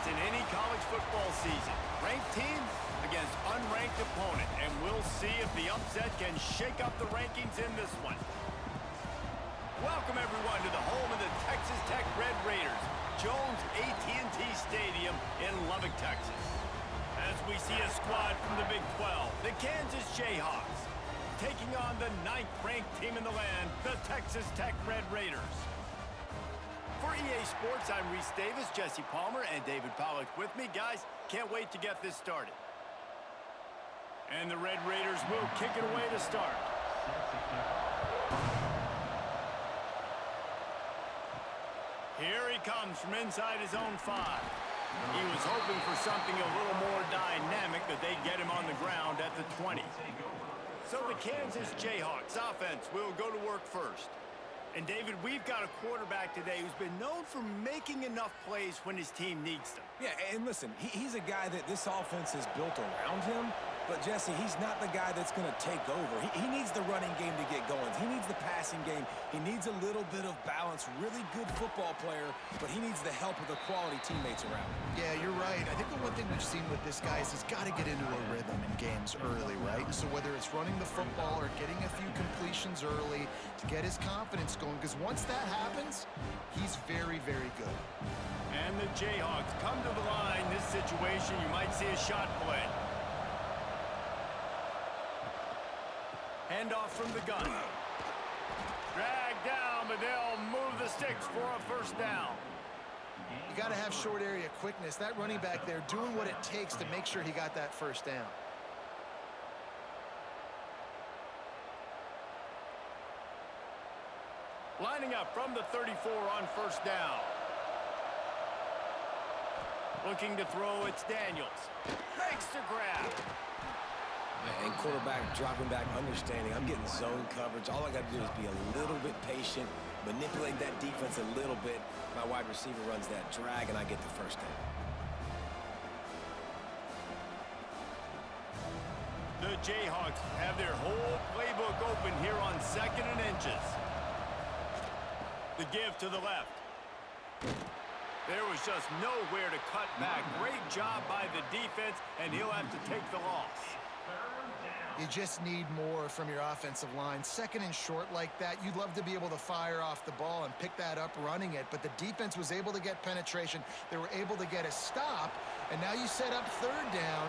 in any college football season. Ranked team against unranked opponent, and we'll see if the upset can shake up the rankings in this one. Welcome, everyone, to the home of the Texas Tech Red Raiders, Jones AT&T Stadium in Lubbock, Texas. As we see a squad from the Big 12, the Kansas Jayhawks, taking on the 9th-ranked team in the land, the Texas Tech Red Raiders. For EA Sports, I'm Reese Davis, Jesse Palmer, and David Pollack with me. Guys, can't wait to get this started. And the Red Raiders will kick it away to start. Here he comes from inside his own 5. He was hoping for something a little more dynamic, but they get him on the ground at the 20. So the Kansas Jayhawks offense will go to work first. And, David, we've got a quarterback today who's been known for making enough plays when his team needs them. Yeah, and listen, he's a guy that this offense is built around him. But, Jesse, he's not the guy that's going to take over. He needs the running game to get going. He needs the passing game. He needs a little bit of balance. Really good football player, but he needs the help of the quality teammates around him. Yeah, you're right. I think the one thing we've seen with this guy is he's got to get into a rhythm in games early, right? So whether it's running the football or getting a few completions early to get his confidence going, because once that happens, he's very, very good. And the Jayhawks come to the line. This situation, you might see a shot play. Handoff from the gun. Drag down, but they'll move the sticks for a first down. You got to have short area quickness. That running back there doing what it takes to make sure he got that first down. Lining up from the 34 on first down. Looking to throw, it's Daniels. Makes the grab. And quarterback dropping back, understanding I'm getting zone coverage. All I got to do is be a little bit patient, manipulate that defense a little bit. My wide receiver runs that drag, and I get the first down. The Jayhawks have their whole playbook open here on 2nd and inches. The give to the left. There was just nowhere to cut back. Great job by the defense, and he'll have to take the loss. You just need more from your offensive line. 2nd and short like that, you'd love to be able to fire off the ball and pick that up running it, but the defense was able to get penetration. They were able to get a stop, and now you set up 3rd down,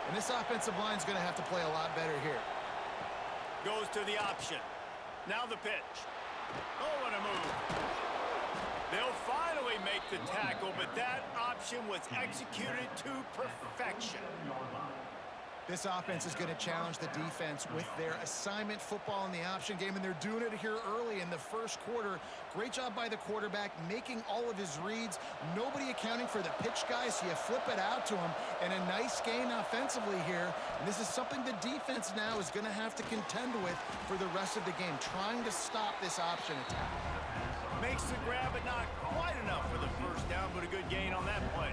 and this offensive line is going to have to play a lot better here. Goes to the option. Now the pitch. Oh, what a move. They'll finally make the tackle, but that option was executed to perfection. This offense is going to challenge the defense with their assignment football in the option game, and they're doing it here early in the first quarter. Great job by the quarterback, making all of his reads. Nobody accounting for the pitch guy, so you flip it out to him, and a nice gain offensively here. And this is something the defense now is going to have to contend with for the rest of the game, trying to stop this option attack. Makes the grab, but not quite enough for the first down, but a good gain on that play.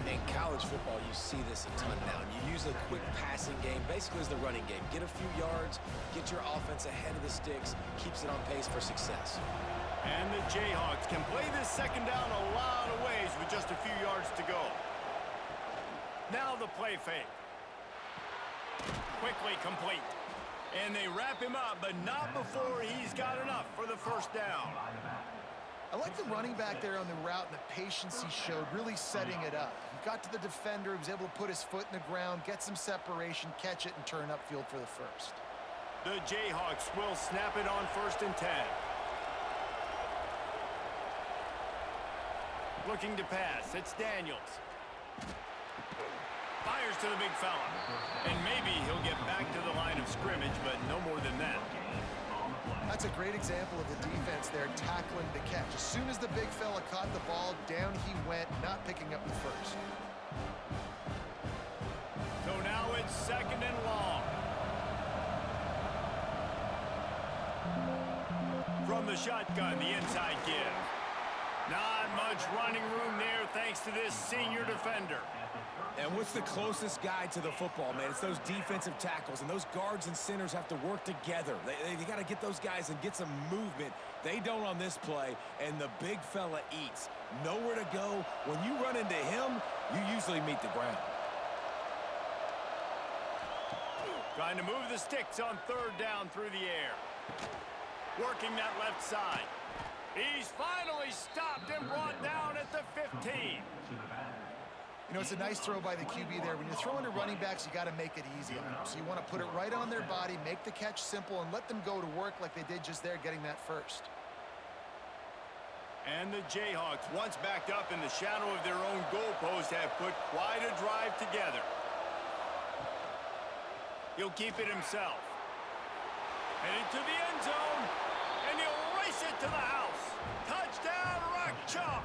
In college football, you see this a ton now. You use a quick passing game, basically as the running game. Get a few yards, get your offense ahead of the sticks, keeps it on pace for success. And the Jayhawks can play this 2nd down a lot of ways with just a few yards to go. Now the play fake. Quickly complete. And they wrap him up, but not before he's got enough for the first down. I like the running back there on the route and the patience he showed, really setting it up. He got to the defender, he was able to put his foot in the ground, get some separation, catch it, and turn upfield for the first. The Jayhawks will snap it on 1st and 10. Looking to pass, it's Daniels. Fires to the big fella. And maybe he'll get back to the line of scrimmage, but no more than that. That's a great example of the defense there tackling the catch. As soon as the big fella caught the ball, down he went, not picking up the first. So now it's 2nd and long. From the shotgun, the inside give. Not much running room there thanks to this senior defender. And what's the closest guy to the football, man? It's those defensive tackles, and those guards and centers have to work together. They got to get those guys and get some movement. They don't on this play, and the big fella eats. Nowhere to go. When you run into him, you usually meet the ground. Trying to move the sticks on third down through the air. Working that left side. He's finally stopped and brought down at the 15. You know, it's a nice throw by the QB there. When you're throwing to running backs, you got to make it easy on them. So you want to put it right on their body, make the catch simple, and let them go to work like they did just there, getting that first. And the Jayhawks, once backed up in the shadow of their own goalpost, have put quite a drive together. He'll keep it himself. Heading to the end zone, and he'll race it to the house. Touchdown, Rock Chalk.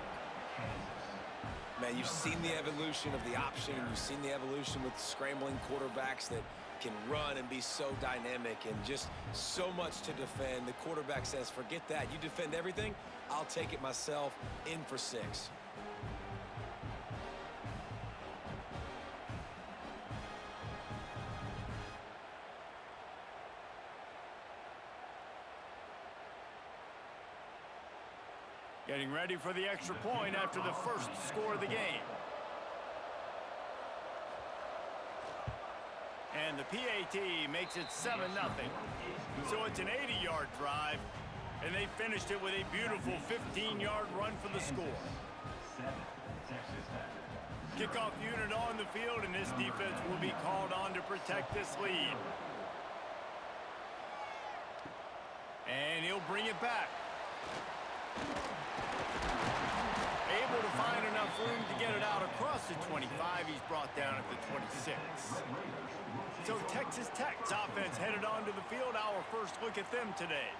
Man, you've seen the evolution of the option. You've seen the evolution with scrambling quarterbacks that can run and be so dynamic and just so much to defend. The quarterback says, forget that. You defend everything, I'll take it myself. In for 6. Getting ready for the extra point after the first score of the game. And the PAT makes it 7-0. So it's an 80-yard drive, and they finished it with a beautiful 15-yard run for the score. Kickoff unit on the field, and this defense will be called on to protect this lead. And he'll bring it back. Able to find enough room to get it out across the 25. He's brought down at the 26. So Texas Tech's offense headed onto the field. Our first look at them today.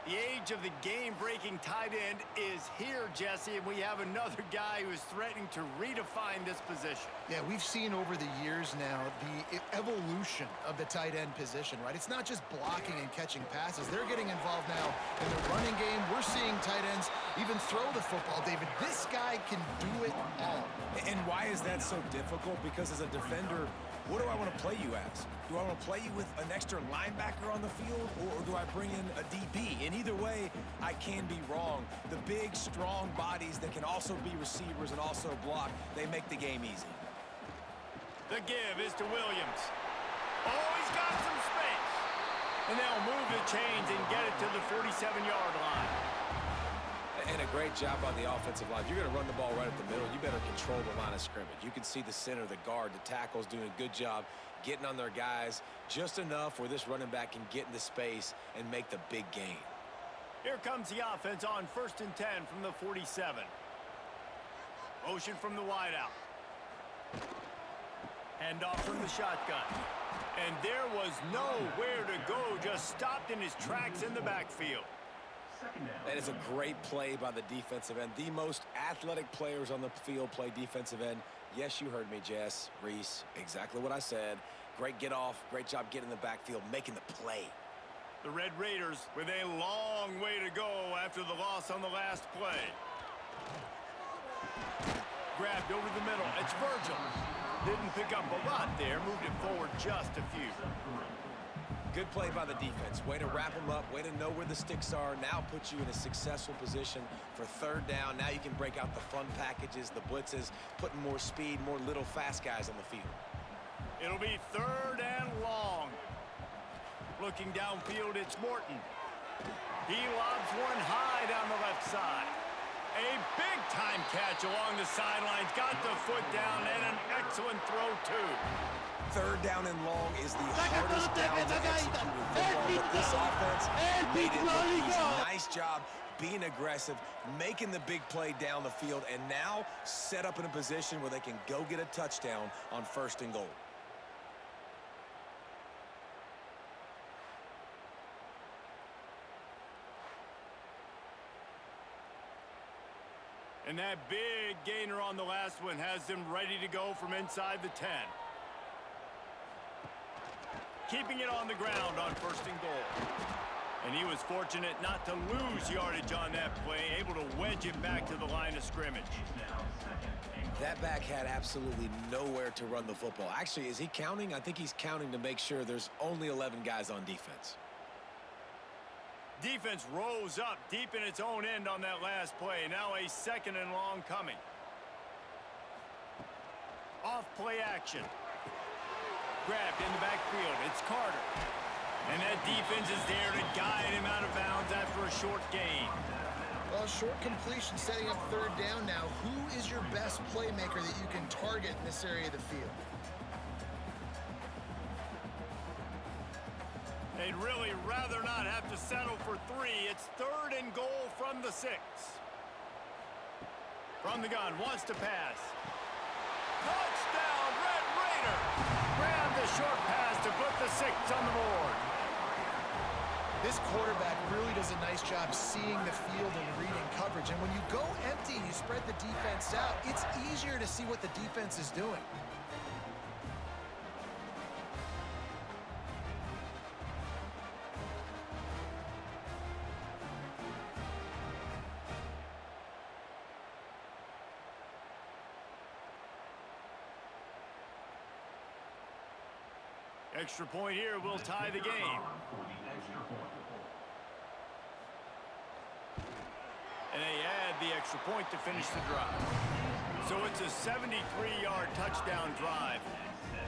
The age of the game-breaking tight end is here, Jesse, and we have another guy who is threatening to redefine this position. Yeah, we've seen over the years now the evolution of the tight end position, right? It's not just blocking and catching passes. They're getting involved now in the running game. We're seeing tight ends even throw the football, David. This guy can do it all. And why is that so difficult? Because as a defender, what do I want to play you as? Do I want to play you with an extra linebacker on the field, or do I bring in a DB? And either way, I can be wrong. The big, strong bodies that can also be receivers and also block, they make the game easy. The give is to Williams. Oh, he's got some space. And they'll move the chains and get it to the 47-yard line. And a great job on the offensive line. If you're going to run the ball right at the middle, you better control the line of scrimmage. You can see the center, the guard, the tackles doing a good job getting on their guys just enough where this running back can get into space and make the big gain. Here comes the offense on 1st and 10 from the 47. Motion from the wideout. Handoff from the shotgun. And there was nowhere to go, just stopped in his tracks in the backfield. That is a great play by the defensive end. The most athletic players on the field play defensive end. Yes, you heard me, Jess, Reese. Exactly what I said. Great get off. Great job getting in the backfield, making the play. The Red Raiders with a long way to go after the loss on the last play. Grabbed over the middle. It's Virgil. Didn't pick up a lot there. Moved it forward just a few. Good play by the defense. Way to wrap them up. Way to know where the sticks are. Now put you in a successful position for 3rd down. Now you can break out the fun packages, the blitzes, putting more speed, more little fast guys on the field. It'll be 3rd and long. Looking downfield, it's Morton. He lobs one high down the left side. A big-time catch along the sidelines. Got the foot down and an excellent throw, too. 3rd down and long is the hardest down to execute in football, but this offense made it look easy. Nice job being aggressive, making the big play down the field, and now set up in a position where they can go get a touchdown on 1st and goal. And that big gainer on the last one has them ready to go from inside the 10. Keeping it on the ground on 1st and goal. And he was fortunate not to lose yardage on that play, able to wedge it back to the line of scrimmage. That back had absolutely nowhere to run the football. Actually, is he counting? I think he's counting to make sure there's only 11 guys on defense. Defense rose up deep in its own end on that last play. Now a 2nd and long coming. Off play action. Grabbed in the backfield. It's Carter. And that defense is there to guide him out of bounds after a short gain. Well, short completion setting up 3rd down now. Who is your best playmaker that you can target in this area of the field? They'd really rather not have to settle for 3. It's 3rd and goal from the 6. From the gun, wants to pass. Touchdown, Red Raiders! Grab the short pass to put the 6 on the board. This quarterback really does a nice job seeing the field and reading coverage. And when you go empty and you spread the defense out, it's easier to see what the defense is doing. Extra point here will tie the game. And they add the extra point to finish the drive. So it's a 73-yard touchdown drive.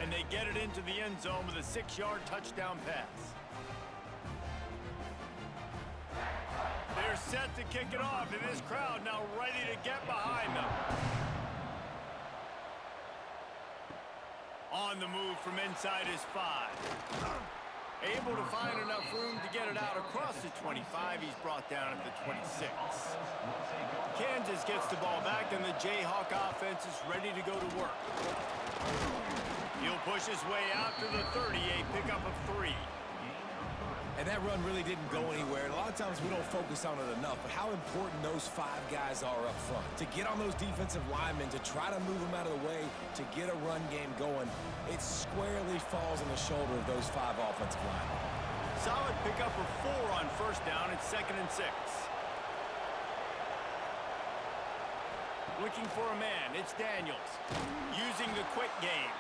And they get it into the end zone with a 6-yard touchdown pass. They're set to kick it off, and this crowd now ready to get behind them. On the move from inside his 5. Able to find enough room to get it out across the 25. He's brought down at the 26. Kansas gets the ball back, and the Jayhawk offense is ready to go to work. He'll push his way out to the 30, a pickup of 3. And that run really didn't go anywhere. And a lot of times we don't focus on it enough, but how important those 5 guys are up front. To get on those defensive linemen, to try to move them out of the way, to get a run game going, it squarely falls on the shoulder of those 5 offensive linemen. Solid pickup of 4 on 1st down. It's 2nd and 6. Looking for a man. It's Daniels. Using the quick game.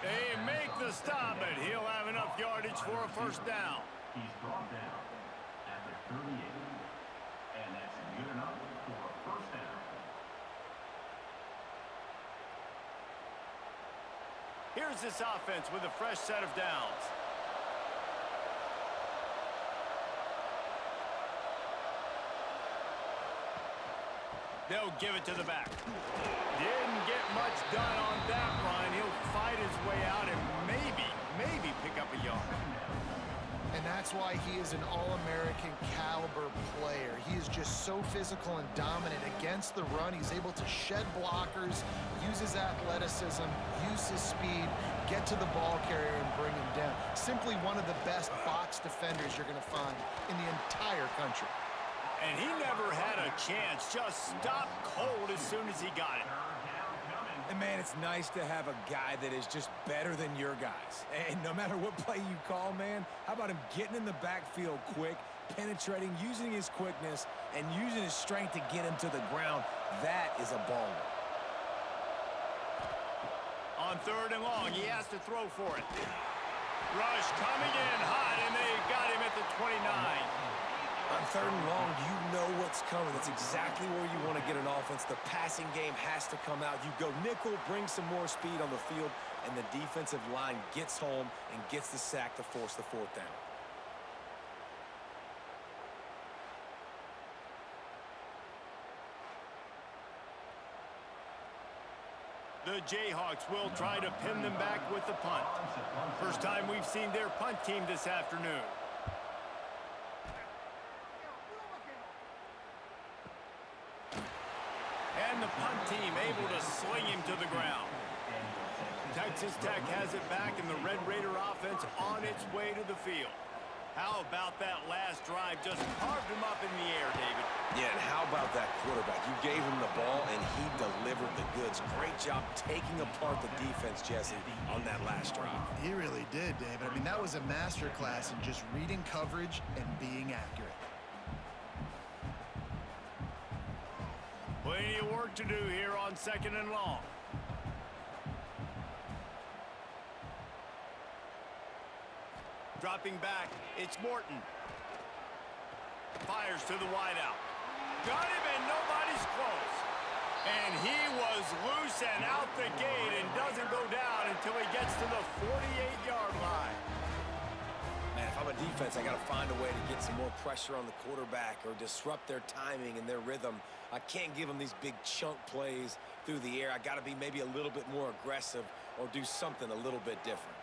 They make the stop, but he'll have enough yardage for a 1st down. He's brought down at the 38, and that's good enough for a 1st down. Here's this offense with a fresh set of downs. They'll give it to the back. Didn't get much done on that run. He'll fight his way out and maybe pick up a yard. And that's why he is an All-American caliber player. He is just so physical and dominant against the run. He's able to shed blockers, use his athleticism, use his speed, get to the ball carrier and bring him down. Simply one of the best box defenders you're going to find in the entire country. And he never had a chance. Just stopped cold as soon as he got it. And, man, it's nice to have a guy that is just better than your guys. And no matter what play you call, man, how about him getting in the backfield quick, penetrating, using his quickness, and using his strength to get him to the ground? That is a baller. On 3rd and long, he has to throw for it. Rush coming in hot, and they got him at the 29. On 3rd and long, you know what's coming. That's exactly where you want to get an offense. The passing game has to come out. You go nickel, bring some more speed on the field, and the defensive line gets home and gets the sack to force the 4th down. The Jayhawks will try to pin them back with the punt. First time we've seen their punt team this afternoon. And the punt team able to sling him to the ground. Texas Tech has it back, and the Red Raider offense on its way to the field. How about that last drive? Just carved him up in the air, David. Yeah, and how about that quarterback? You gave him the ball, and he delivered the goods. Great job taking apart the defense, Jesse, on that last drive. He really did, David. I mean, that was a masterclass in just reading coverage and being accurate. Plenty of work to do here on 2nd and long. Dropping back, it's Morton. Fires to the wideout. Got him, and nobody's close. And he was loose and out the gate and doesn't go down until he gets to the 48-yard line. Man, if I'm a defense, I got to find a way to get some more pressure on the quarterback or disrupt their timing and their rhythm. I can't give them these big chunk plays through the air. I got to be maybe a little bit more aggressive or do something a little bit different.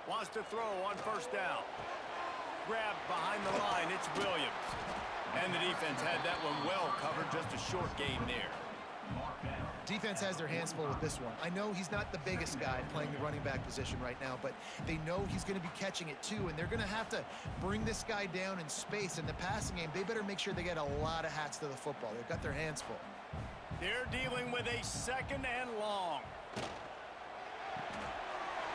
Wants to throw on 1st down. Grabbed behind the line, it's Williams. And the defense had that one well covered, just a short gain there. Defense has their hands full with this one. I know he's not the biggest guy playing the running back position right now, but they know he's going to be catching it too, and they're going to have to bring this guy down in space. In the passing game, they better make sure they get a lot of hats to the football. They've got their hands full. They're dealing with a 2nd and long.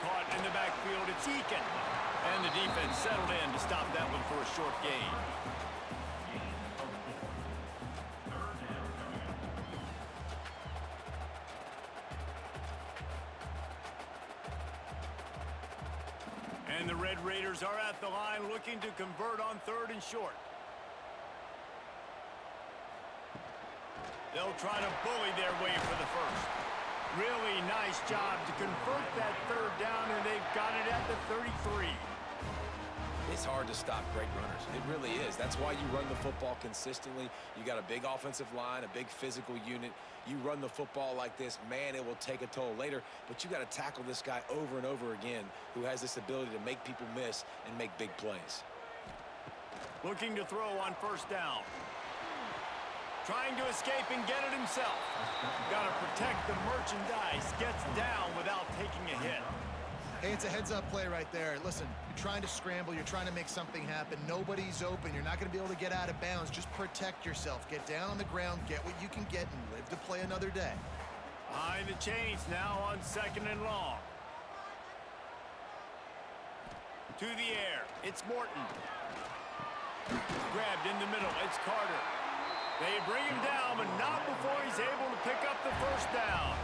Caught in the backfield, it's Eakin. And the defense settled in to stop that one for a short gain. And the Red Raiders are at the line looking to convert on 3rd and short. They'll try to bully their way for the first. Really nice job to convert that 3rd down, and they've got it at the 33. It's hard to stop great runners. It really is. That's why you run the football consistently. You got a big offensive line, a big physical unit. You run the football like this, man, it will take a toll later. But you got to tackle this guy over and over again who has this ability to make people miss and make big plays. Looking to throw on 1st down. Trying to escape and get it himself. Got to protect the merchandise. Gets down without taking a hit. Hey, it's a heads-up play right there. Listen, you're trying to scramble. You're trying to make something happen. Nobody's open. You're not going to be able to get out of bounds. Just protect yourself. Get down on the ground, get what you can get, and live to play another day. Behind the chains now on 2nd and long. To the air, it's Morton. Grabbed in the middle, it's Carter. They bring him down, but not before he's able to pick up the 1st down.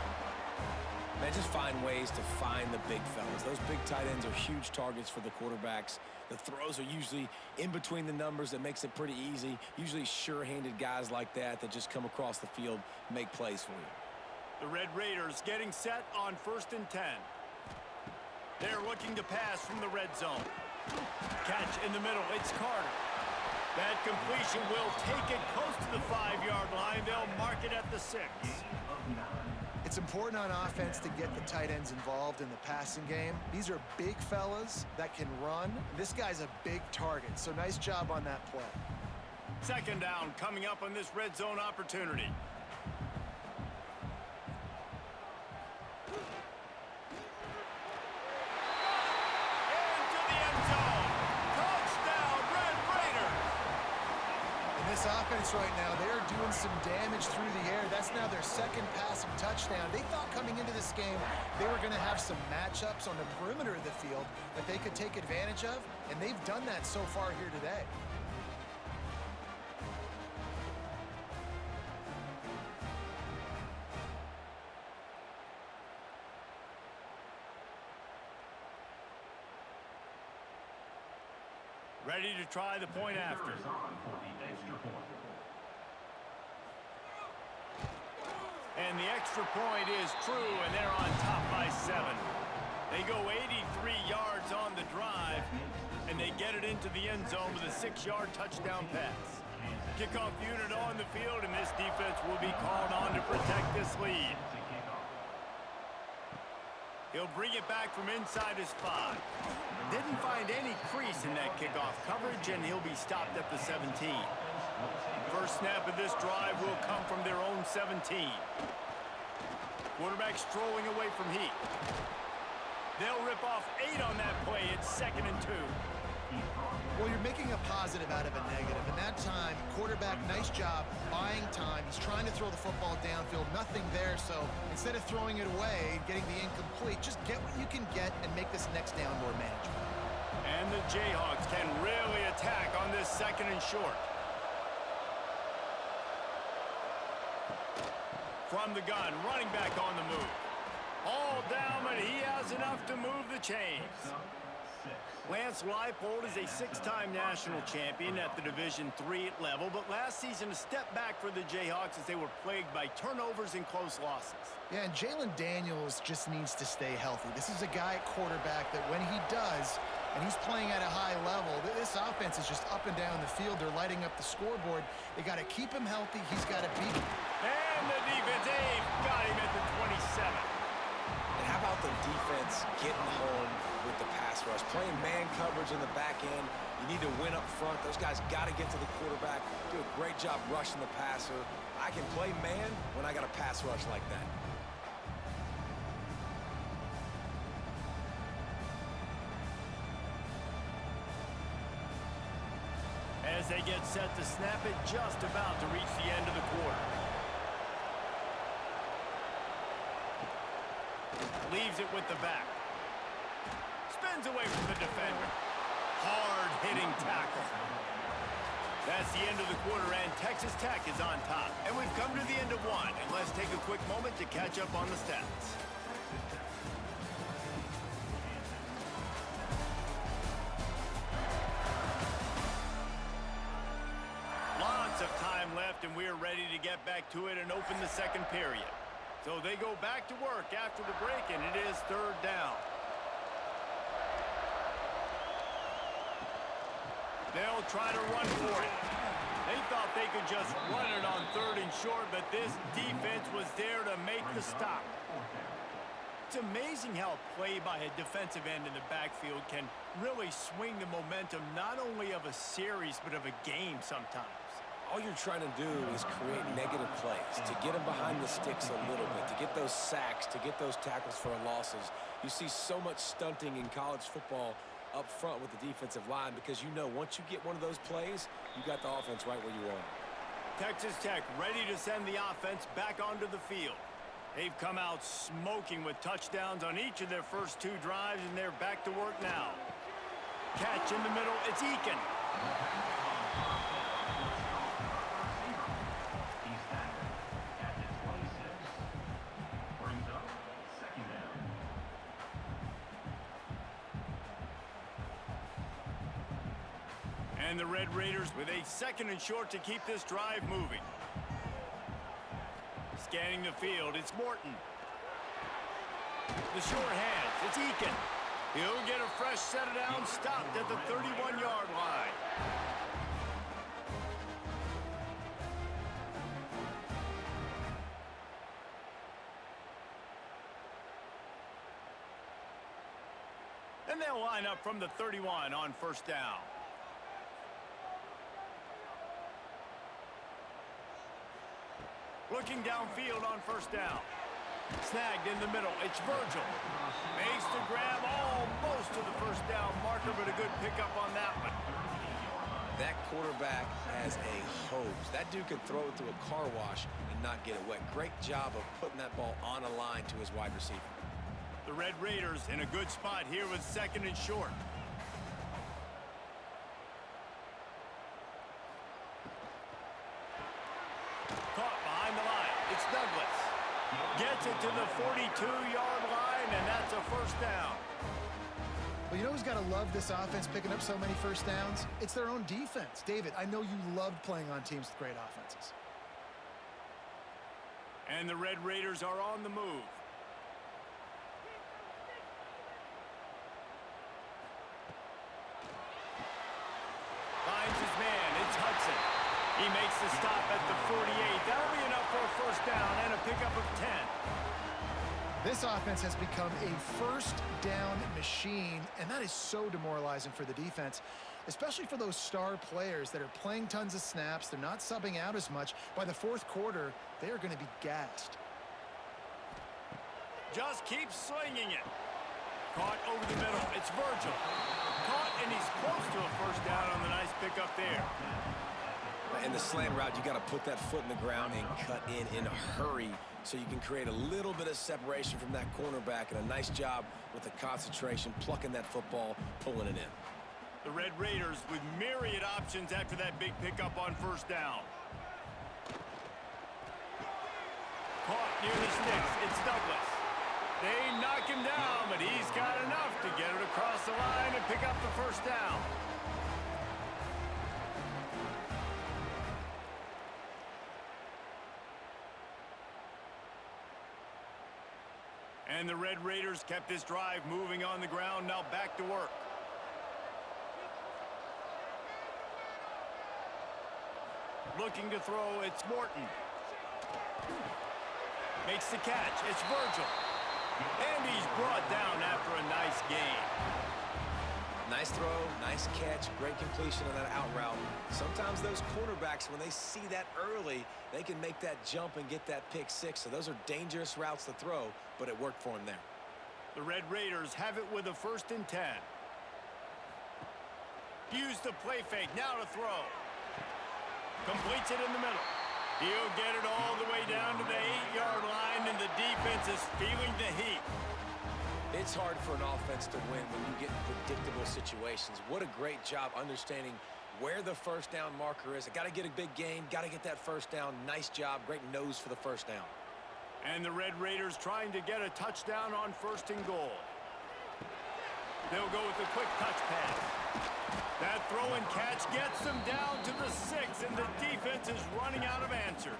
Man, just find ways to find the big fellas. Those big tight ends are huge targets for the quarterbacks. The throws are usually in between the numbers. That makes it pretty easy. Usually sure-handed guys like that just come across the field, make plays for you. The Red Raiders getting set on 1st and 10. They're looking to pass from the red zone. Catch in the middle, it's Carter. That completion will take it close to the 5-yard line. They'll mark it at the 6. It's important on offense to get the tight ends involved in the passing game. These are big fellas that can run. This guy's a big target, so nice job on that play. 2nd down coming up on this red zone opportunity. This offense right now, they're doing some damage through the air. That's now their 2nd passing touchdown. They thought coming into this game they were going to have some matchups on the perimeter of the field that they could take advantage of, and they've done that so far here today. Ready to try the point after. And the extra point is true, and they're on top by 7. They go 83 yards on the drive, and they get it into the end zone with a 6-yard touchdown pass. Kickoff unit on the field, and this defense will be called on to protect this lead. He'll bring it back from inside his 5. Didn't find any crease in that kickoff coverage, and he'll be stopped at the 17. First snap of this drive will come from their own 17. Quarterback strolling away from heat. They'll rip off 8 on that play. It's 2nd and 2. Well, you're making a positive out of a negative. And that time, quarterback, nice job buying time. He's trying to throw the football downfield. Nothing there, so instead of throwing it away, getting the incomplete, just get what you can get and make this next down more manageable. And the Jayhawks can really attack on this 2nd and short. From the gun, running back on the move. All down, but he has enough to move the chains. Lance Leipold is a 6-time national champion at the Division III level, but last season a step back for the Jayhawks as they were plagued by turnovers and close losses. Yeah, and Jalen Daniels just needs to stay healthy. This is a guy at quarterback that when he does, and he's playing at a high level, this offense is just up and down the field. They're lighting up the scoreboard. They got to keep him healthy. He's got to beat him. And the defense, they've got him at the 27. And how about the defense getting home with the pass rush? Playing man coverage in the back end. You need to win up front. Those guys got to get to the quarterback. Do a great job rushing the passer. I can play man when I got a pass rush like that. As they get set to snap it, just about to reach the end of the quarter. Leaves it with the back. Spins away from the defender. Hard-hitting tackle. That's the end of the quarter, and Texas Tech is on top. And we've come to the end of one, and let's take a quick moment to catch up on the stats. Lots of time left, and we're ready to get back to it and open the second period. So they go back to work after the break, and it is third down. They'll try to run for it. They thought they could just run it on third and short, but this defense was there to make the stop. It's amazing how a play by a defensive end in the backfield can really swing the momentum not only of a series, but of a game sometimes. All you're trying to do is create negative plays, to get them behind the sticks a little bit, to get those sacks, to get those tackles for losses. You see so much stunting in college football up front with the defensive line because you know once you get one of those plays, you got the offense right where you want it. Texas Tech ready to send the offense back onto the field. They've come out smoking with touchdowns on each of their first 2 drives, and they're back to work now. Catch in the middle, it's Eakin. And the Red Raiders with a 2nd and short to keep this drive moving. Scanning the field, it's Morton. The short hands, it's Eakin. He'll get a fresh set of down, stopped at the 31-yard line. And they'll line up from the 31 on first down. Looking downfield on first down. Snagged in the middle. It's Virgil. Makes the grab almost to the first down marker, but a good pickup on that one. That quarterback has a hose. That dude can throw it through a car wash and not get it wet. Great job of putting that ball on a line to his wide receiver. The Red Raiders in a good spot here with 2nd and short. Caught behind the line. It's Douglas. Gets it to the 42-yard line, and that's a first down. Well, you know who's got to love this offense picking up so many first downs? It's their own defense. David, I know you loved playing on teams with great offenses. And the Red Raiders are on the move. Finds his man. It's Hudson. He makes the stop at the 48. That'll be enough for a first down and a pickup of 10. This offense has become a first down machine, and that is so demoralizing for the defense, especially for those star players that are playing tons of snaps. They're not subbing out as much. By the 4th quarter, they are going to be gassed. Just keep slinging it. Caught over the middle. It's Virgil. Caught, and he's close to a first down on the nice pickup there. In the slant route, you got to put that foot in the ground and cut in a hurry so you can create a little bit of separation from that cornerback, and a nice job with the concentration, plucking that football, pulling it in. The Red Raiders with myriad options after that big pickup on first down. Caught near the sticks. It's Douglas. They knock him down, but he's got enough to get it across the line and pick up the first down. And the Red Raiders kept this drive moving on the ground. Now back to work. Looking to throw, it's Morton. Makes the catch, it's Virgil. And he's brought down after a nice gain. Nice throw, nice catch, great completion of that out route. Sometimes those cornerbacks, when they see that early, they can make that jump and get that pick six. So those are dangerous routes to throw, but it worked for him there. The Red Raiders have it with a 1st and 10. Use the play fake, now to throw. Completes it in the middle. He'll get it all the way down to the 8-yard line, and the defense is feeling the heat. It's hard for an offense to win when you get in predictable situations. What a great job understanding where the first down marker is. I got to get a big gain, got to get that first down. Nice job, great nose for the first down. And the Red Raiders trying to get a touchdown on 1st and goal. They'll go with a quick touch pass. That throw and catch gets them down to the 6, and the defense is running out of answers.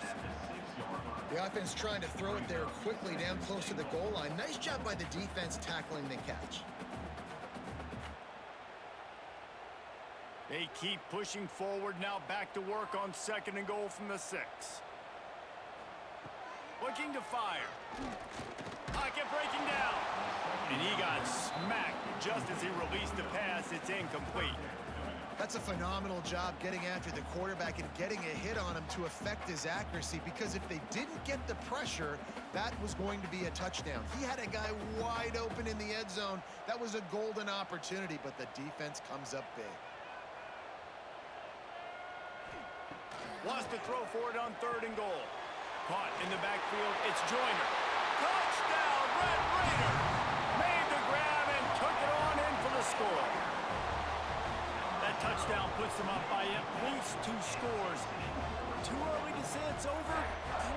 The offense trying to throw it there quickly down close to the goal line. Nice job by the defense tackling the catch. They keep pushing forward, now back to work on 2nd and goal from the 6. Looking to fire. Pocket breaking down. And he got smacked just as he released the pass. It's incomplete. That's a phenomenal job getting after the quarterback and getting a hit on him to affect his accuracy, because if they didn't get the pressure, that was going to be a touchdown. He had a guy wide open in the end zone. That was a golden opportunity, but the defense comes up big. Wants to throw for it on 3rd and goal. Caught in the backfield, it's Joyner. Touchdown, Red Raiders! Made the grab and took it on in for the score. That touchdown puts them up by at least 2 scores. Too early to say it's over?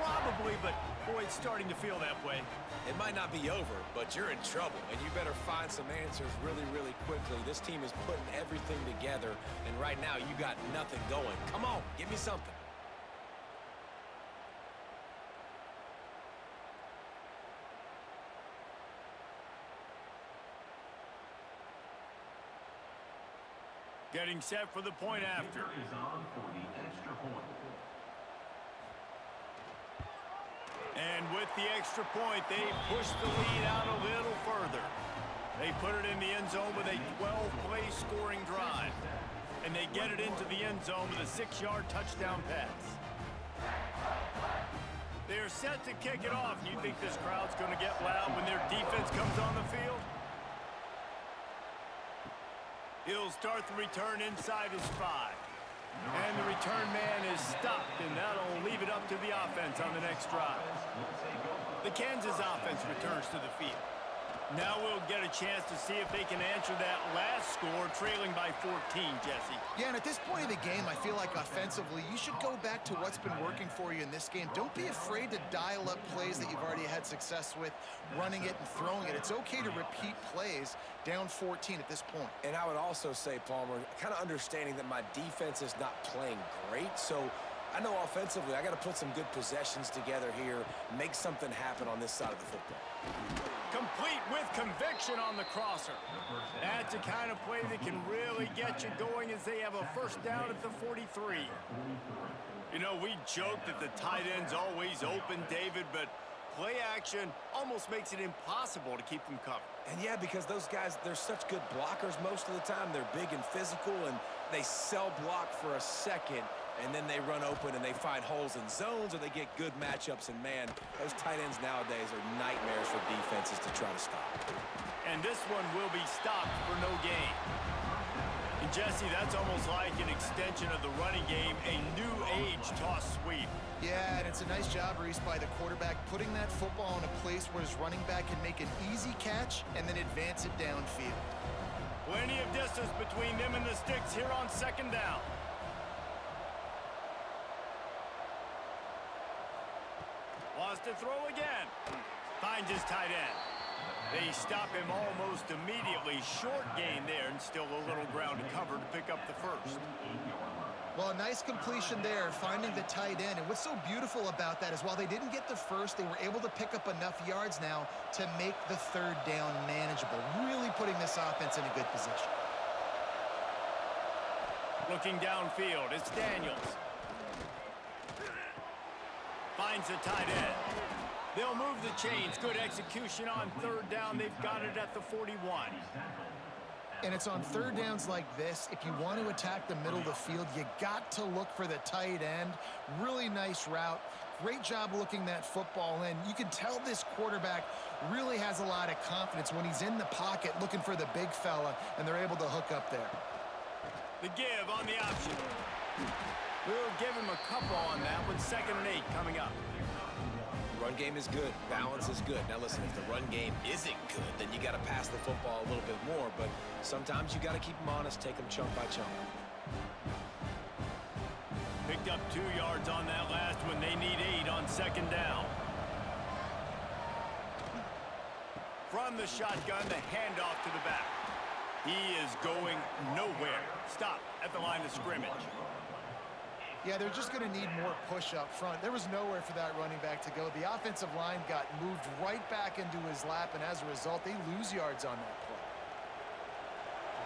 Probably, but boy, it's starting to feel that way. It might not be over, but you're in trouble, and you better find some answers really, really quickly. This team is putting everything together, and right now you got nothing going. Come on, give me something. Getting set for the point after. Is on for the extra point. And with the extra point, they push the lead out a little further. They put it in the end zone with a 12-play scoring drive. And they get it into the end zone with a 6-yard touchdown pass. They're set to kick it off. You think this crowd's going to get loud when their defense comes on the field? He'll start the return inside his 5. And the return man is stopped, and that'll leave it up to the offense on the next drive. The Kansas offense returns to the field. Now we'll get a chance to see if they can answer that last score, trailing by 14, Jesse. Yeah, and at this point of the game, I feel like offensively, you should go back to what's been working for you in this game. Don't be afraid to dial up plays that you've already had success with, running it and throwing it. It's okay to repeat plays down 14 at this point. And I would also say, Palmer, kind of understanding that my defense is not playing great, so I know offensively I got to put some good possessions together here, make something happen on this side of the football. Complete with conviction on the crosser. That's the kind of play that can really get you going as they have a first down at the 43. You know, we joke that the tight end's always open, David, but play action almost makes it impossible to keep them covered. And yeah, because those guys, they're such good blockers most of the time. They're big and physical, and they cell block for a second, and then they run open and they find holes in zones, or they get good matchups. And man, those tight ends nowadays are nightmares for defenses to try to stop. And this one will be stopped for no gain. And Jesse, that's almost like an extension of the running game, a new age toss sweep. Yeah, and it's a nice job, Reese, by the quarterback, putting that football in a place where his running back can make an easy catch and then advance it downfield. Plenty of distance between them and the sticks here on second down. Toss to throw again. Finds his tight end. They stop him almost immediately. Short gain there, and still a little ground to cover to pick up the first. Well, a nice completion there, finding the tight end. And what's so beautiful about that is while they didn't get the first, they were able to pick up enough yards now to make the third down manageable, really putting this offense in a good position. Looking downfield, it's Daniels. Finds the tight end. They'll move the chains. Good execution on third down. They've got it at the 41. And it's on third downs like this, if you want to attack the middle of the field, you got to look for the tight end. Really nice route. Great job looking that football in. You can tell this quarterback really has a lot of confidence when he's in the pocket looking for the big fella, and they're able to hook up there. The give on the option. We'll give him a couple on that one. 2nd and 8 coming up. Run game is good. Balance is good. Now, listen, if the run game isn't good, then you got to pass the football a little bit more. But sometimes you got to keep them honest, take them chunk by chunk. Picked up 2 yards on that last one. They need 8 on 2nd down. From the shotgun, the handoff to the back. He is going nowhere. Stop at the line of scrimmage. Yeah, they're just going to need more push up front. There was nowhere for that running back to go. The offensive line got moved right back into his lap, and as a result, they lose yards on that play.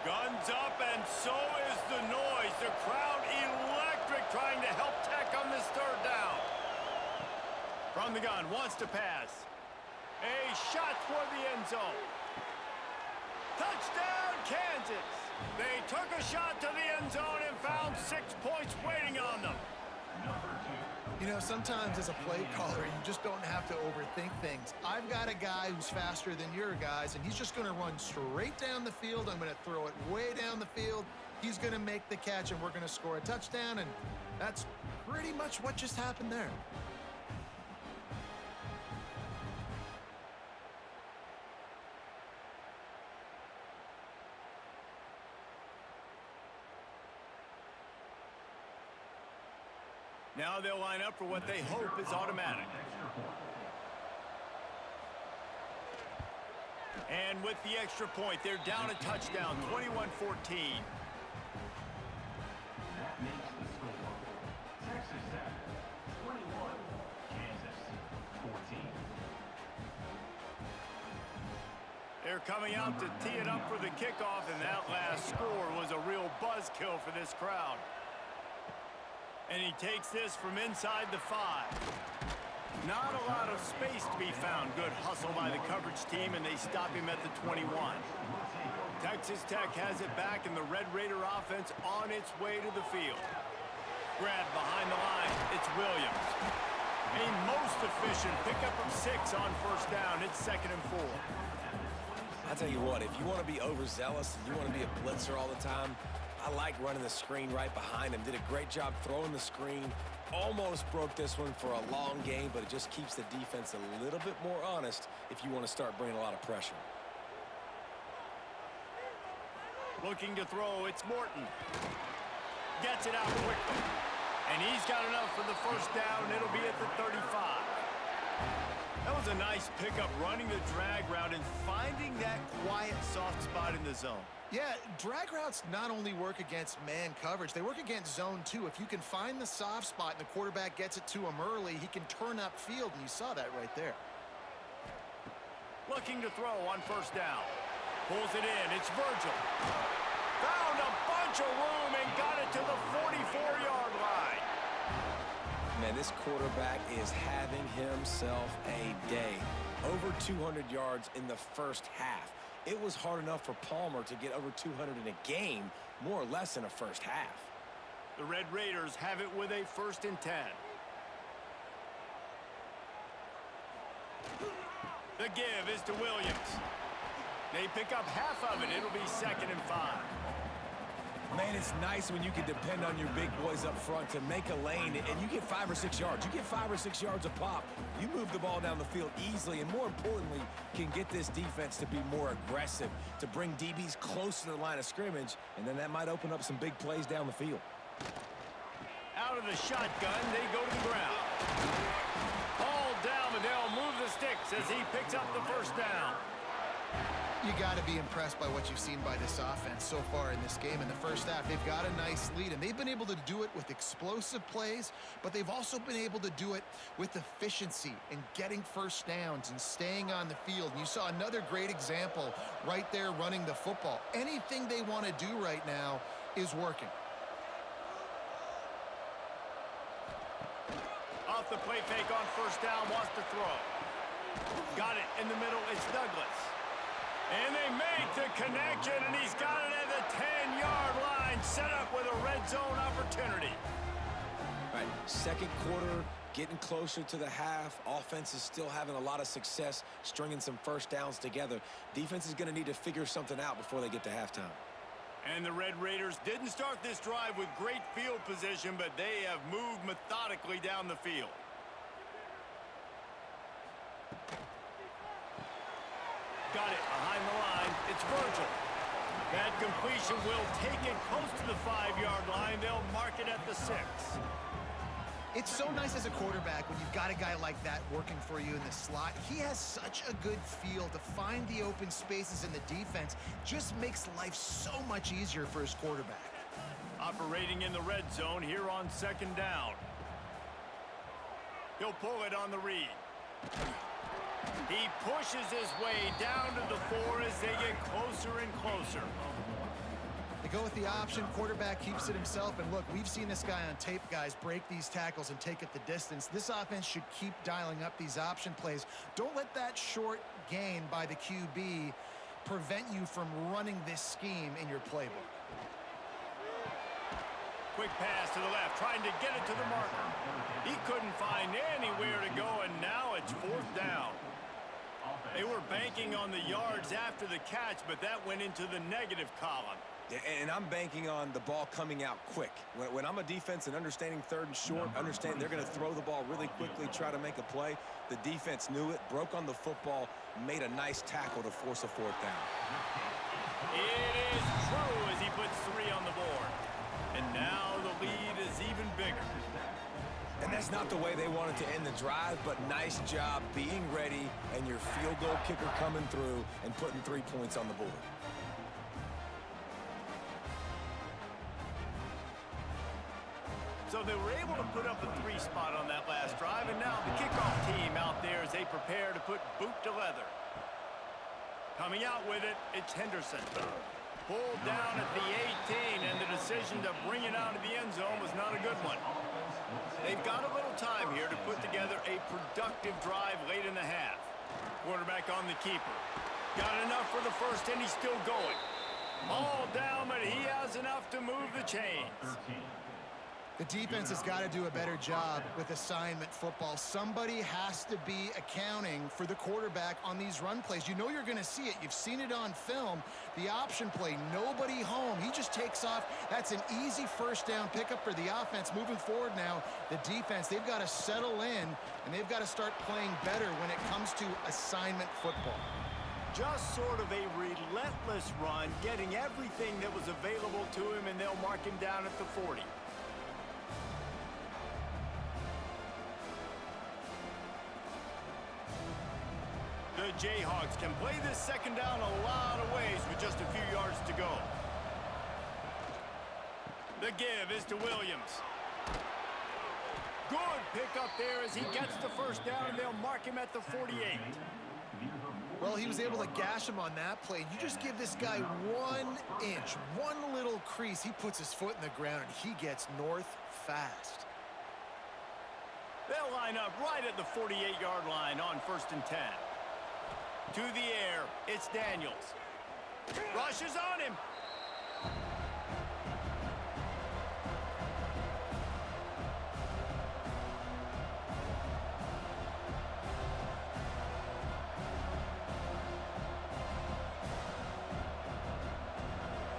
Guns up, and so is the noise. The crowd electric, trying to help Tech on this third down. From the gun, wants to pass. A shot toward the end zone. Touchdown, Kansas. They took a shot to the end zone and found 6 points waiting on them. You know, sometimes as a play caller, you just don't have to overthink things. I've got a guy who's faster than your guys, and he's just going to run straight down the field. I'm going to throw it way down the field. He's going to make the catch, and we're going to score a touchdown, and that's pretty much what just happened there. Now they'll line up for what they hope is automatic. And with the extra point, they're down a touchdown, 21-14. That makes the score. Texas Tech 21, Kansas 14. They're coming out to tee it up for the kickoff, and that last score was a real buzzkill for this crowd. And he takes this from inside the 5. Not a lot of space to be found. Good hustle by the coverage team, and they stop him at the 21. Texas Tech has it back, and the Red Raider offense on its way to the field. Grab behind the line. It's Williams. A most efficient pickup of 6 on first down. It's 2nd and 4. I'll tell you what, if you want to be overzealous and you want to be a blitzer all the time, I like running the screen right behind him. Did a great job throwing the screen. Almost broke this one for a long game, but it just keeps the defense a little bit more honest if you want to start bringing a lot of pressure. Looking to throw, it's Morton. Gets it out quickly. And he's got enough for the first down. It'll be at the 35. That was a nice pickup, running the drag route and finding that quiet, soft spot in the zone. Yeah, drag routes not only work against man coverage, they work against zone too. If you can find the soft spot and the quarterback gets it to him early, he can turn upfield, and you saw that right there. Looking to throw on first down. Pulls it in. It's Virgil. Found a bunch of room and got it to the 44-yard line. Man, this quarterback is having himself a day. Over 200 yards in the first half. It was hard enough for Palmer to get over 200 in a game, more or less in a first half. The Red Raiders have it with a 1st and 10. The give is to Williams. They pick up half of it. It'll be 2nd and 5. Man, it's nice when you can depend on your big boys up front to make a lane, and you get 5 or 6 yards. You get 5 or 6 yards a pop. You move the ball down the field easily, and more importantly, can get this defense to be more aggressive, to bring DBs close to the line of scrimmage, and then that might open up some big plays down the field. Out of the shotgun, they go to the ground. All down, but sticks as he picks up the first down. You got to be impressed by what you've seen by this offense so far in this game. In the first half, they've got a nice lead, and they've been able to do it with explosive plays, but they've also been able to do it with efficiency and getting first downs and staying on the field. And you saw another great example right there running the football. Anything they want to do right now is working. Off the play fake on first down, wants to throw. Got it in the middle, it's Douglas. And they make the connection, and he's got it at the 10-yard line, set up with a red zone opportunity. All right, second quarter, getting closer to the half. Offense is still having a lot of success stringing some first downs together. Defense is going to need to figure something out before they get to halftime. And the Red Raiders didn't start this drive with great field position, but they have moved methodically down the field. Got it behind the line. It's Virgil. That completion will take it close to the 5-yard line. They'll mark it at the 6. It's so nice as a quarterback when you've got a guy like that working for you in the slot. He has such a good feel to find the open spaces in the defense. Just makes life so much easier for his quarterback. Operating in the red zone here on second down. He'll pull it on the read. He pushes his way down to the 4 as they get closer and closer. They go with the option. Quarterback keeps it himself. And look, we've seen this guy on tape, guys, break these tackles and take it the distance. This offense should keep dialing up these option plays. Don't let that short gain by the QB prevent you from running this scheme in your playbook. Quick pass to the left, trying to get it to the marker. He couldn't find anywhere to go, and now it's fourth down. They were banking on the yards after the catch, but that went into the negative column. And I'm banking on the ball coming out quick. When I'm a defense and understanding third and short, understand they're going to throw the ball really quickly, try to make a play. The defense knew it, broke on the football, made a nice tackle to force a fourth down. It is true as he puts 3 on the board. And now the lead is even bigger. And that's not the way they wanted to end the drive, but nice job being ready and your field goal kicker coming through and putting 3 points on the board. So they were able to put up a 3 spot on that last drive, and now the kickoff team out there as they prepare to put boot to leather. Coming out with it, it's Henderson. Pulled down at the 18, and the decision to bring it out of the end zone was not a good one. They've got a little time here to put together a productive drive late in the half. Quarterback on the keeper. Got enough for the first, and he's still going. All down, but he has enough to move the chains. The defense has got to do a better job with assignment football. Somebody has to be accounting for the quarterback on these run plays. You know you're going to see it. You've seen it on film. The option play, nobody home. He just takes off. That's an easy first down pickup for the offense. Moving forward now, the defense, they've got to settle in, and they've got to start playing better when it comes to assignment football. Just sort of a relentless run, getting everything that was available to him, and they'll mark him down at the 40. The Jayhawks can play this second down a lot of ways with just a few yards to go. The give is to Williams. Good pickup there as he gets the first down, and they'll mark him at the 48. Well, he was able to gash him on that play. You just give this guy 1 inch, one little crease. He puts his foot in the ground, and he gets north fast. They'll line up right at the 48-yard line on 1st and 10. To the air, it's Daniels. Rushes on him.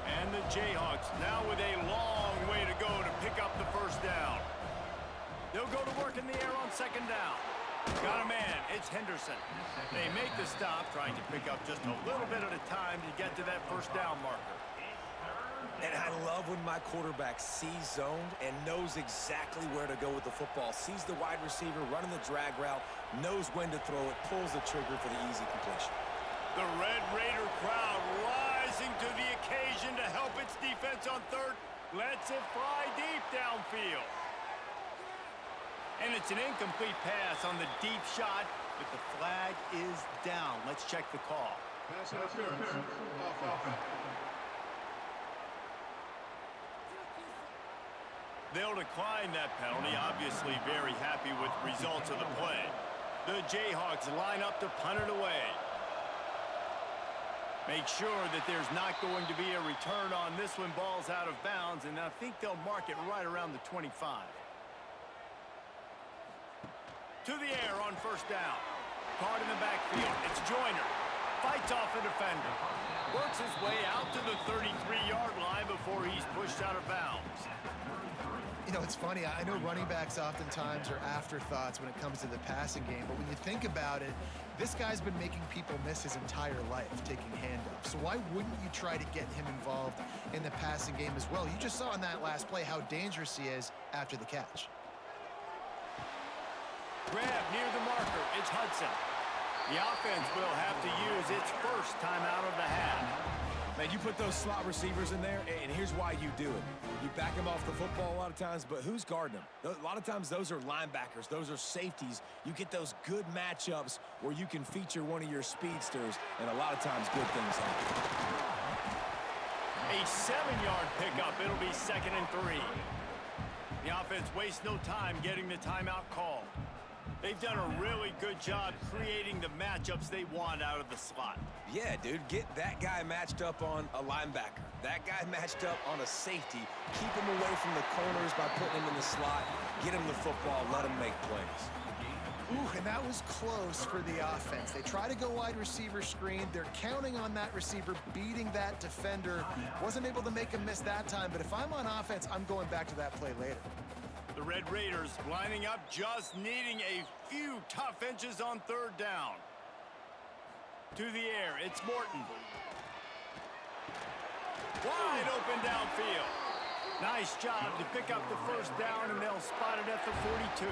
And the Jayhawks now with a long way to go to pick up the first down. They'll go to work in the air on second down. Got a man, it's Henderson. They make the stop, trying to pick up just a little bit at a time to get to that first down marker. And I love when my quarterback sees zoned and knows exactly where to go with the football. Sees the wide receiver running the drag route, knows when to throw it, pulls the trigger for the easy completion. The Red Raider crowd rising to the occasion to help its defense on third. Lets it fly deep downfield. And it's an incomplete pass on the deep shot, but the flag is down. Let's check the call. Pass interference. Offense. They'll decline that penalty, obviously very happy with the results of the play. The Jayhawks line up to punt it away. Make sure that there's not going to be a return on this one. Ball's out of bounds, and I think they'll mark it right around the 25. To the air on first down. Caught in the backfield. It's Joyner. Fights off a defender. Works his way out to the 33-yard line before he's pushed out of bounds. You know, it's funny. I know running backs oftentimes are afterthoughts when it comes to the passing game, but when you think about it, this guy's been making people miss his entire life taking handoffs. So why wouldn't you try to get him involved in the passing game as well? You just saw in that last play how dangerous he is after the catch. Grab near the marker. It's Hudson. The offense will have to use its first timeout of the half. Man, you put those slot receivers in there, and here's why you do it. You back them off the football a lot of times, but who's guarding them? A lot of times those are linebackers. Those are safeties. You get those good matchups where you can feature one of your speedsters, and a lot of times good things happen. A 7-yard pickup. It'll be 2nd and 3. The offense wastes no time getting the timeout called. They've done a really good job creating the matchups they want out of the slot. Yeah, dude, get that guy matched up on a linebacker. That guy matched up on a safety. Keep him away from the corners by putting him in the slot. Get him the football. Let him make plays. Ooh, and that was close for the offense. They try to go wide receiver screen. They're counting on that receiver beating that defender. Wasn't able to make him miss that time, but if I'm on offense, I'm going back to that play later. The Red Raiders lining up, just needing a few tough inches on third down. To the air, it's Morton. Wide open downfield. Nice job to pick up the first down, and they'll spot it at the 42.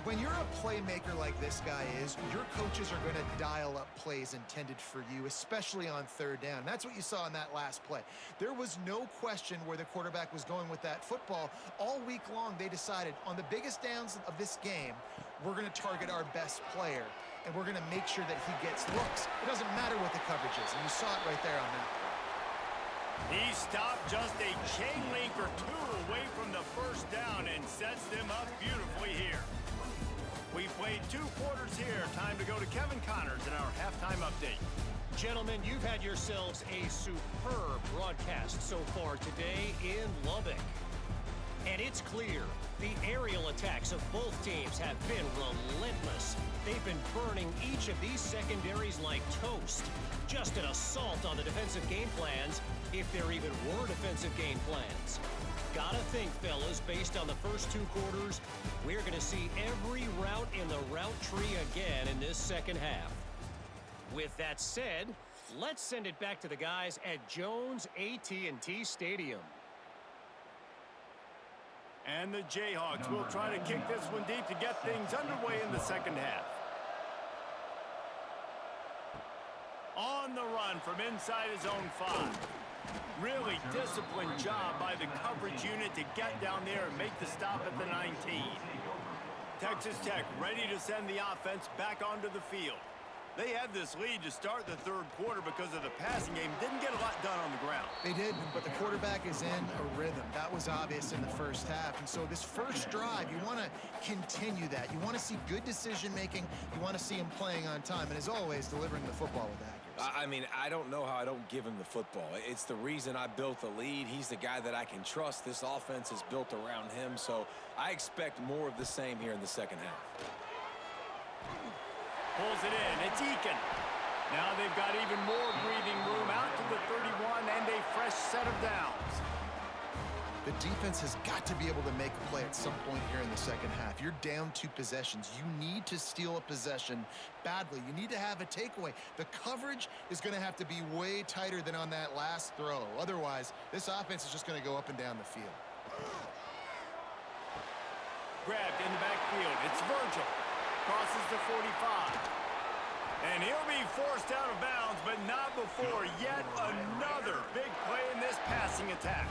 When you're a playmaker like this guy is, your coaches are going to dial up plays intended for you, especially on third down. That's what you saw in that last play. There was no question where the quarterback was going with that football. All week long, they decided on the biggest downs of this game, we're going to target our best player, and we're going to make sure that he gets looks. It doesn't matter what the coverage is, and you saw it right there on that play. He stopped just a chain link or two away from the first down and sets them up beautifully here. We've played 2 quarters here. Time to go to Kevin Connors in our halftime update. Gentlemen, you've had yourselves a superb broadcast so far today in Lubbock. And it's clear the aerial attacks of both teams have been relentless. They've been burning each of these secondaries like toast. Just an assault on the defensive game plans, if there even were defensive game plans. Gotta think, fellas, based on the first 2 quarters, we're going to see every route in the route tree again in this second half. With that said, let's send it back to the guys at Jones AT&T Stadium. And the Jayhawks will try to kick this one deep to get things underway in the second half. On the run from inside his own 5. Really disciplined job by the coverage unit to get down there and make the stop at the 19. Texas Tech ready to send the offense back onto the field. They had this lead to start the third quarter because of the passing game. Didn't get a lot done on the ground. They did, but the quarterback is in a rhythm. That was obvious in the first half. And so this first drive, you want to continue that. You want to see good decision-making. You want to see him playing on time. And as always, delivering the football with accuracy. I mean, I don't know how I don't give him the football. It's the reason I built the lead. He's the guy that I can trust. This offense is built around him. So I expect more of the same here in the second half. Pulls it in. It's Eakin. Now they've got even more breathing room out to the 31 and a fresh set of downs. The defense has got to be able to make a play at some point here in the second half. You're down 2 possessions. You need to steal a possession badly. You need to have a takeaway. The coverage is going to have to be way tighter than on that last throw. Otherwise, this offense is just going to go up and down the field. Grabbed in the backfield. It's Virgil. Crosses the 45. And he'll be forced out of bounds, but not before yet another big play in this passing attack.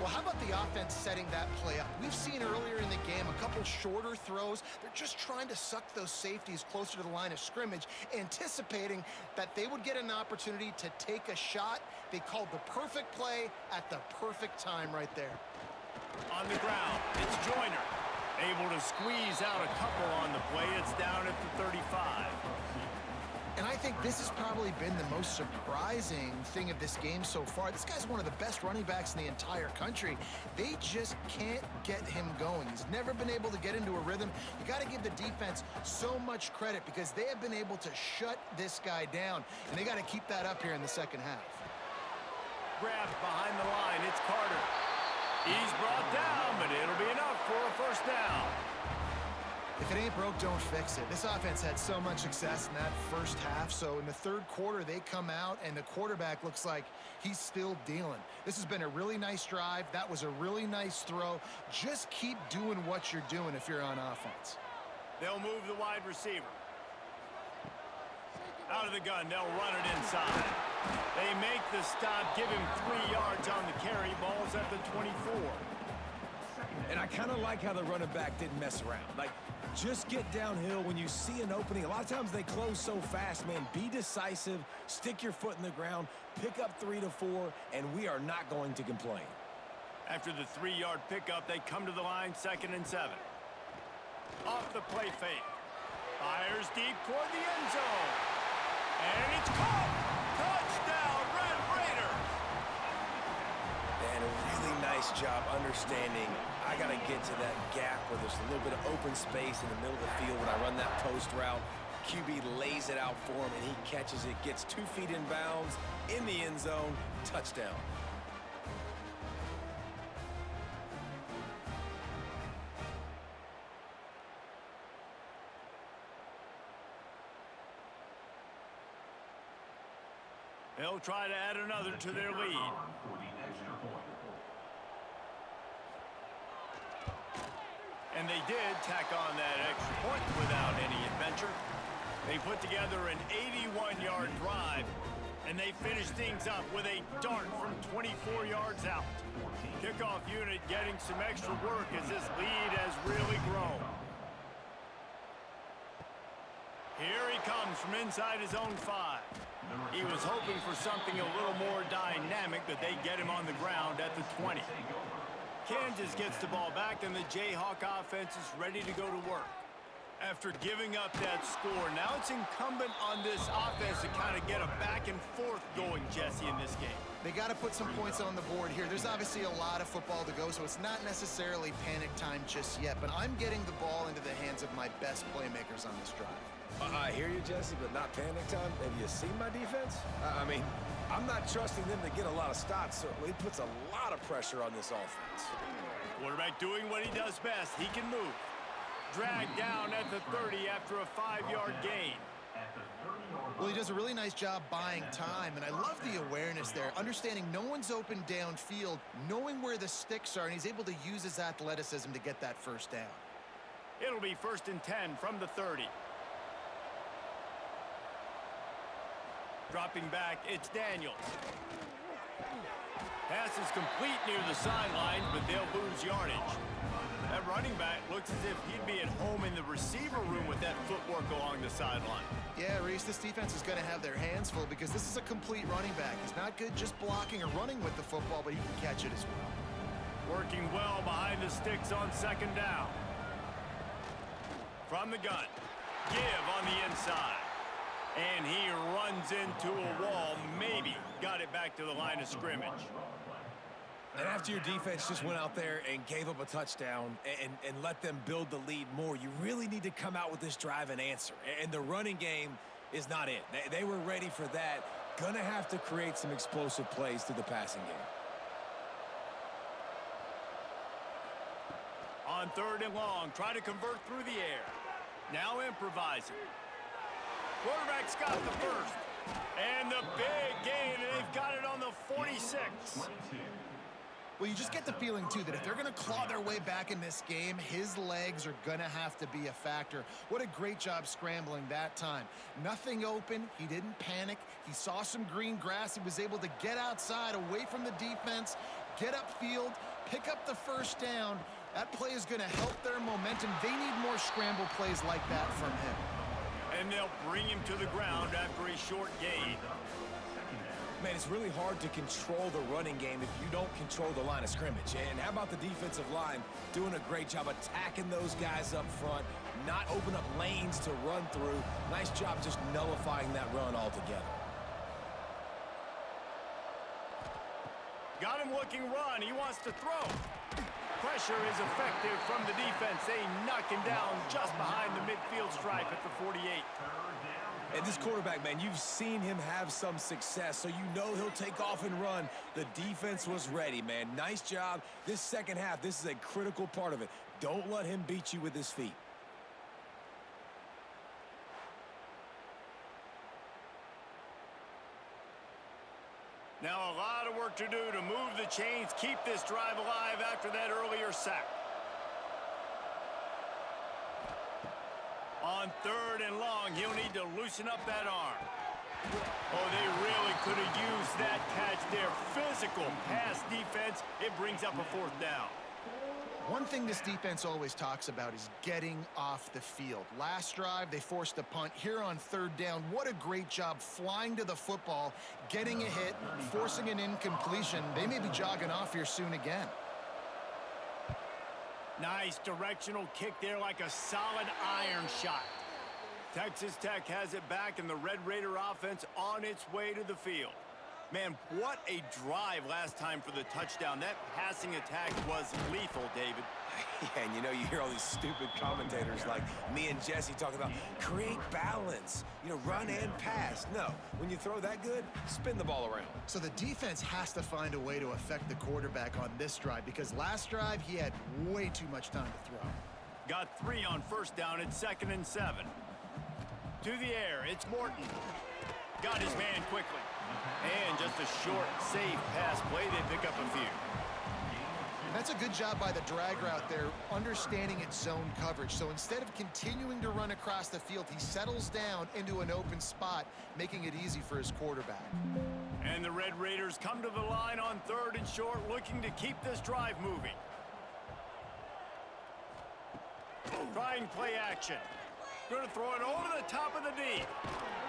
Well, how about the offense setting that play up? We've seen earlier in the game a couple shorter throws. They're just trying to suck those safeties closer to the line of scrimmage, anticipating that they would get an opportunity to take a shot. They called the perfect play at the perfect time right there. On the ground, it's Joyner. Able to squeeze out a couple on the play. It's down at the 35. And I think this has probably been the most surprising thing of this game so far. This guy's one of the best running backs in the entire country. They just can't get him going. He's never been able to get into a rhythm. You got to give the defense so much credit because they have been able to shut this guy down, and they got to keep that up here in the second half. Grabbed behind the line. It's Carter. He's brought down, but it'll be enough for a first down. If it ain't broke, don't fix it. This offense had so much success in that first half, so in the third quarter, they come out, and the quarterback looks like he's still dealing. This has been a really nice drive. That was a really nice throw. Just keep doing what you're doing if you're on offense. They'll move the wide receiver. Out of the gun, they'll run it inside. They make the stop, give him 3 yards on the carry. Ball's at the 24. And I kind of like how the running back didn't mess around. Like, just get downhill when you see an opening. A lot of times they close so fast, man. Be decisive, stick your foot in the ground, pick up 3 to 4, and we are not going to complain. After the 3-yard pickup, they come to the line, 2nd and 7. Off the play fake. Fires deep toward the end zone. And it's caught! Touchdown, Red Raiders! And a really nice job understanding I got to get to that gap where there's a little bit of open space in the middle of the field when I run that post route. QB lays it out for him, and he catches it, gets 2 feet in bounds, in the end zone, touchdown. They'll try to add another to their lead. And they did tack on that extra point without any adventure. They put together an 81-yard drive, and they finished things up with a dart from 24 yards out. Kickoff unit getting some extra work as this lead has really grown. Here he comes from inside his own 5. He was hoping for something a little more dynamic, but they get him on the ground at the 20. Kansas gets the ball back, and the Jayhawk offense is ready to go to work. After giving up that score, now it's incumbent on this offense to kind of get a back and forth going, Jesse, in this game. They got to put some points on the board here. There's obviously a lot of football to go, so it's not necessarily panic time just yet, but I'm getting the ball into the hands of my best playmakers on this drive. I hear you, Jesse, but not panic time. Have you seen my defense? I mean, I'm not trusting them to get a lot of stops, so it puts a lot of pressure on this offense. Quarterback doing what he does best. He can move. Dragged down at the 30 after a 5-yard gain. Well, he does a really nice job buying time, and I love the awareness there, understanding no one's open downfield, knowing where the sticks are, and he's able to use his athleticism to get that first down. It'll be 1st and 10 from the 30. Dropping back, it's Daniels. Pass is complete near the sidelines, but they'll lose yardage. That running back looks as if he'd be at home in the receiver room with that footwork along the sideline. Yeah, Reese, this defense is going to have their hands full because this is a complete running back. He's not good just blocking or running with the football, but he can catch it as well. Working well behind the sticks on 2nd down. From the gun, give on the inside. And he runs into a wall, maybe got it back to the line of scrimmage. And after your defense just went out there and gave up a touchdown and let them build the lead more, you really need to come out with this drive and answer. And the running game is not it. They were ready for that. Gonna have to create some explosive plays through the passing game. on 3rd and long. Try to convert through the air. Now improvising. Quarterback's got the first. And the big gain, and they've got it on the 46. Well, you just get the feeling, too, that if they're going to claw their way back in this game, his legs are going to have to be a factor. What a great job scrambling that time. Nothing open. He didn't panic. He saw some green grass. He was able to get outside, away from the defense, get upfield, pick up the first down. That play is going to help their momentum. They need more scramble plays like that from him. And they'll bring him to the ground after a short gain. Man, it's really hard to control the running game if you don't control the line of scrimmage. And how about the defensive line doing a great job attacking those guys up front, not open up lanes to run through. Nice job just nullifying that run altogether. Got him looking run. He wants to throw. Pressure is effective from the defense. They knock him down just behind the midfield stripe at the 48. And this quarterback, man, you've seen him have some success, so you know he'll take off and run. The defense was ready, man. Nice job. This second half, this is a critical part of it. Don't let him beat you with his feet. Now a lot of work to do to move the chains, keep this drive alive after that earlier sack. On 3rd and long, he'll need to loosen up that arm. Oh, they really could have used that catch there. Physical pass defense. It brings up a 4th down. One thing this defense always talks about is getting off the field. Last drive, they forced a punt. Here on 3rd down, what a great job flying to the football, getting a hit, forcing an incompletion. They may be jogging off here soon again. Nice directional kick there like a solid iron shot. Texas Tech has it back, and the Red Raider offense on its way to the field. Man, what a drive last time for the touchdown. That passing attack was lethal, David. Yeah, and you know, you hear all these stupid commentators like me and Jesse talking about create balance, you know, run and pass. No, when you throw that good, spin the ball around. So the defense has to find a way to affect the quarterback on this drive, because last drive he had way too much time to throw. Got 3 on 1st down at 2nd and 7. To the air, it's Morton. Got his man quickly. And just a short, safe pass play. They pick up a few. That's a good job by the drag route there, understanding its zone coverage. So instead of continuing to run across the field, he settles down into an open spot, making it easy for his quarterback. And the Red Raiders come to the line on 3rd and short, looking to keep this drive moving. Trying play action. Going to throw it over the top of the D.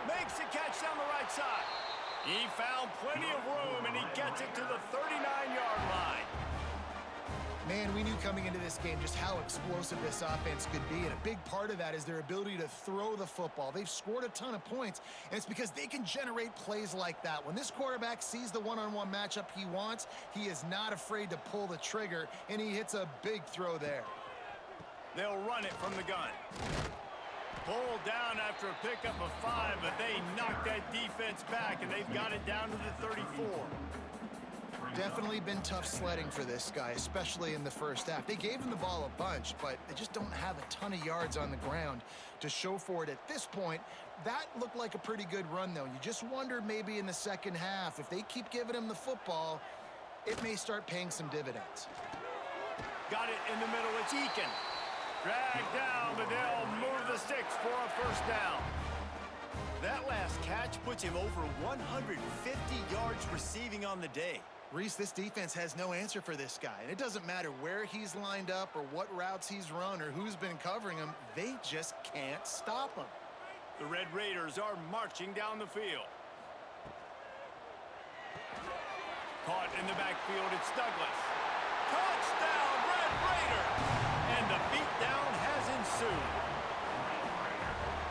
Makes the catch down the right side. He found plenty of room, and he gets it to the 39-yard line. Man, we knew coming into this game just how explosive this offense could be, and a big part of that is their ability to throw the football. They've scored a ton of points, and it's because they can generate plays like that. When this quarterback sees the one-on-one matchup he wants, he is not afraid to pull the trigger, and he hits a big throw there. They'll run it from the gun. Pulled down after a pickup of 5, but they knocked that defense back, and they've got it down to the 34. Definitely been tough sledding for this guy, especially in the first half. They gave him the ball a bunch, but they just don't have a ton of yards on the ground to show for it at this point. That looked like a pretty good run, though. You just wonder maybe in the second half, if they keep giving him the football, it may start paying some dividends. Got it in the middle. It's Eakin. Dragged down, but they'll move the sticks for a 1st down. That last catch puts him over 150 yards receiving on the day. Reese, this defense has no answer for this guy, and it doesn't matter where he's lined up or what routes he's run or who's been covering him. They just can't stop him. The Red Raiders are marching down the field. Caught in the backfield, it's Douglas. Touchdown, Red Raiders! And the beatdown has ensued.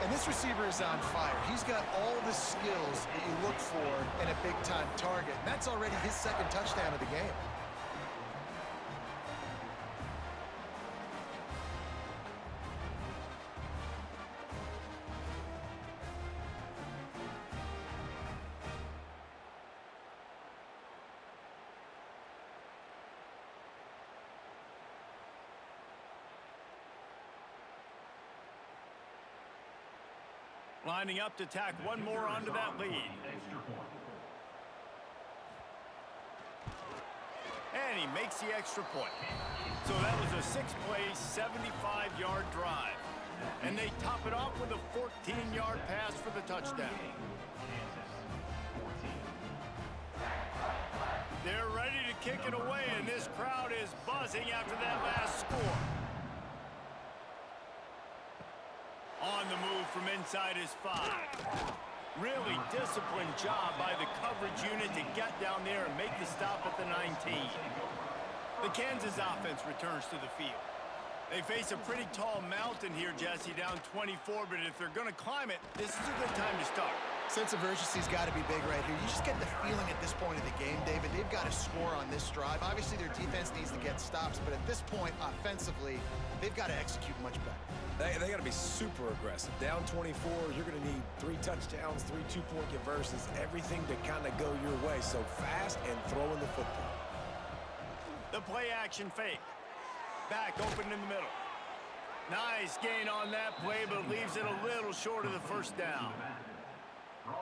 And this receiver is on fire. He's got all the skills that you look for in a big-time target. And that's already his 2nd touchdown of the game. Lining up to tack one more onto that lead. And he makes the extra point. So that was a 6-play, 75-yard drive. And they top it off with a 14-yard pass for the touchdown. They're ready to kick it away, and this crowd is buzzing after that last score. On the move from inside his 5. Really disciplined job by the coverage unit to get down there and make the stop at the 19. The Kansas offense returns to the field. They face a pretty tall mountain here, Jesse, down 24, but if they're going to climb it, this is a good time to start. Sense of urgency's got to be big right here. You just get the feeling at this point of the game, David, they've got to score on this drive. Obviously, their defense needs to get stops, but at this point, offensively, they've got to execute much better. They got to be super aggressive. Down 24, you're going to need 3 touchdowns, 3 two-point conversions, everything to kind of go your way. So fast and throwing the football. The play-action fake. Back open in the middle. Nice gain on that play, but leaves it a little short of the first down.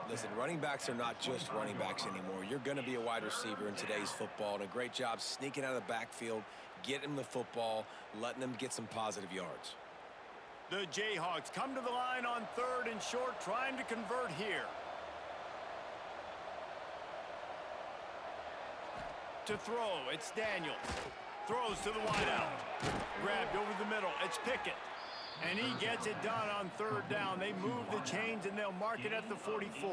Listen, running backs are not just running backs anymore. You're going to be a wide receiver in today's football, and a great job sneaking out of the backfield, getting them the football, letting them get some positive yards. The Jayhawks come to the line on 3rd and short, trying to convert here. To throw, it's Daniels. Throws to the wideout. Grabbed over the middle, it's Pickett. And he gets it done on 3rd down. They move the chains, and they'll mark it at the 44.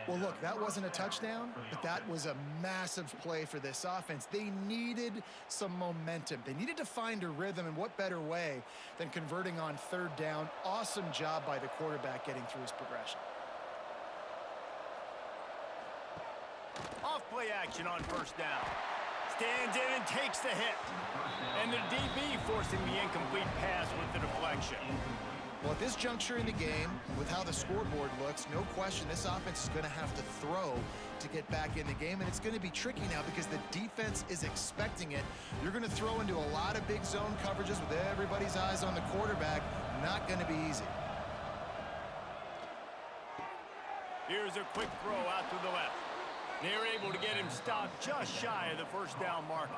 Well, look, that wasn't a touchdown, but that was a massive play for this offense. They needed some momentum. They needed to find a rhythm, and what better way than converting on 3rd down. Awesome job by the quarterback getting through his progression. Off play action on 1st down. Stands in and takes the hit. And the DB forcing the incomplete pass with the deflection. Well, at this juncture in the game, with how the scoreboard looks, no question this offense is going to have to throw to get back in the game, and it's going to be tricky now because the defense is expecting it. You're going to throw into a lot of big zone coverages with everybody's eyes on the quarterback. Not going to be easy. Here's a quick throw out to the left. They're able to get him stopped just shy of the 1st down marker.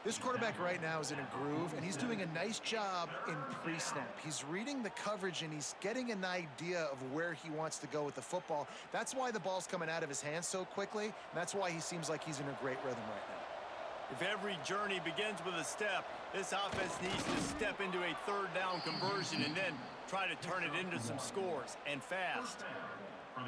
This quarterback right now is in a groove, and he's doing a nice job in pre-snap. He's reading the coverage, and he's getting an idea of where he wants to go with the football. That's why the ball's coming out of his hands so quickly, and that's why he seems like he's in a great rhythm right now. If every journey begins with a step, this offense needs to step into a 3rd down conversion and then try to turn it into some scores, and fast.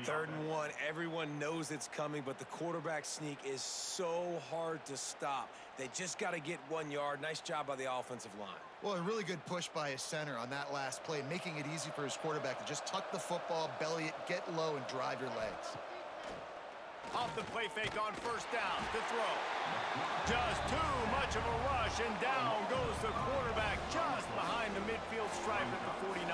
3rd and 1, everyone knows it's coming, but the quarterback sneak is so hard to stop. They just got to get 1 yard. Nice job by the offensive line. Well, a really good push by his center on that last play, making it easy for his quarterback to just tuck the football, belly it, get low, and drive your legs. Off the play fake on 1st down to throw. Just too much of a rush, and down goes the quarterback just behind the midfield stripe at the 49.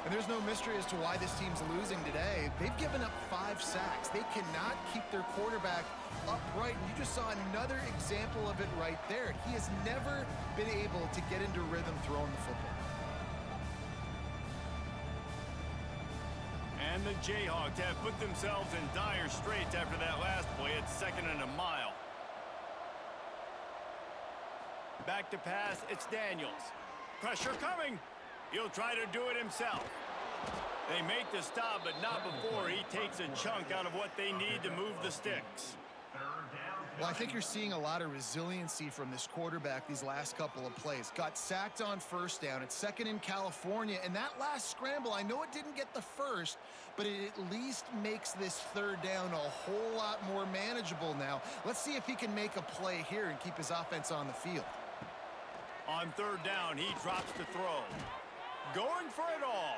And there's no mystery as to why this team's losing today. They've given up 5 sacks. They cannot keep their quarterback upright. And you just saw another example of it right there. He has never been able to get into rhythm throwing the football. And the Jayhawks have put themselves in dire straits after that last play. It's 2nd and a mile. Back to pass, it's Daniels. Pressure coming. He'll try to do it himself. They make the stop, but not before he takes a chunk out of what they need to move the sticks. Well, I think you're seeing a lot of resiliency from this quarterback these last couple of plays. Got sacked on 1st down. It's 2nd in California. And that last scramble, I know it didn't get the first, but it at least makes this 3rd down a whole lot more manageable now. Let's see if he can make a play here and keep his offense on the field. On 3rd down, he drops the throw. Going for it all.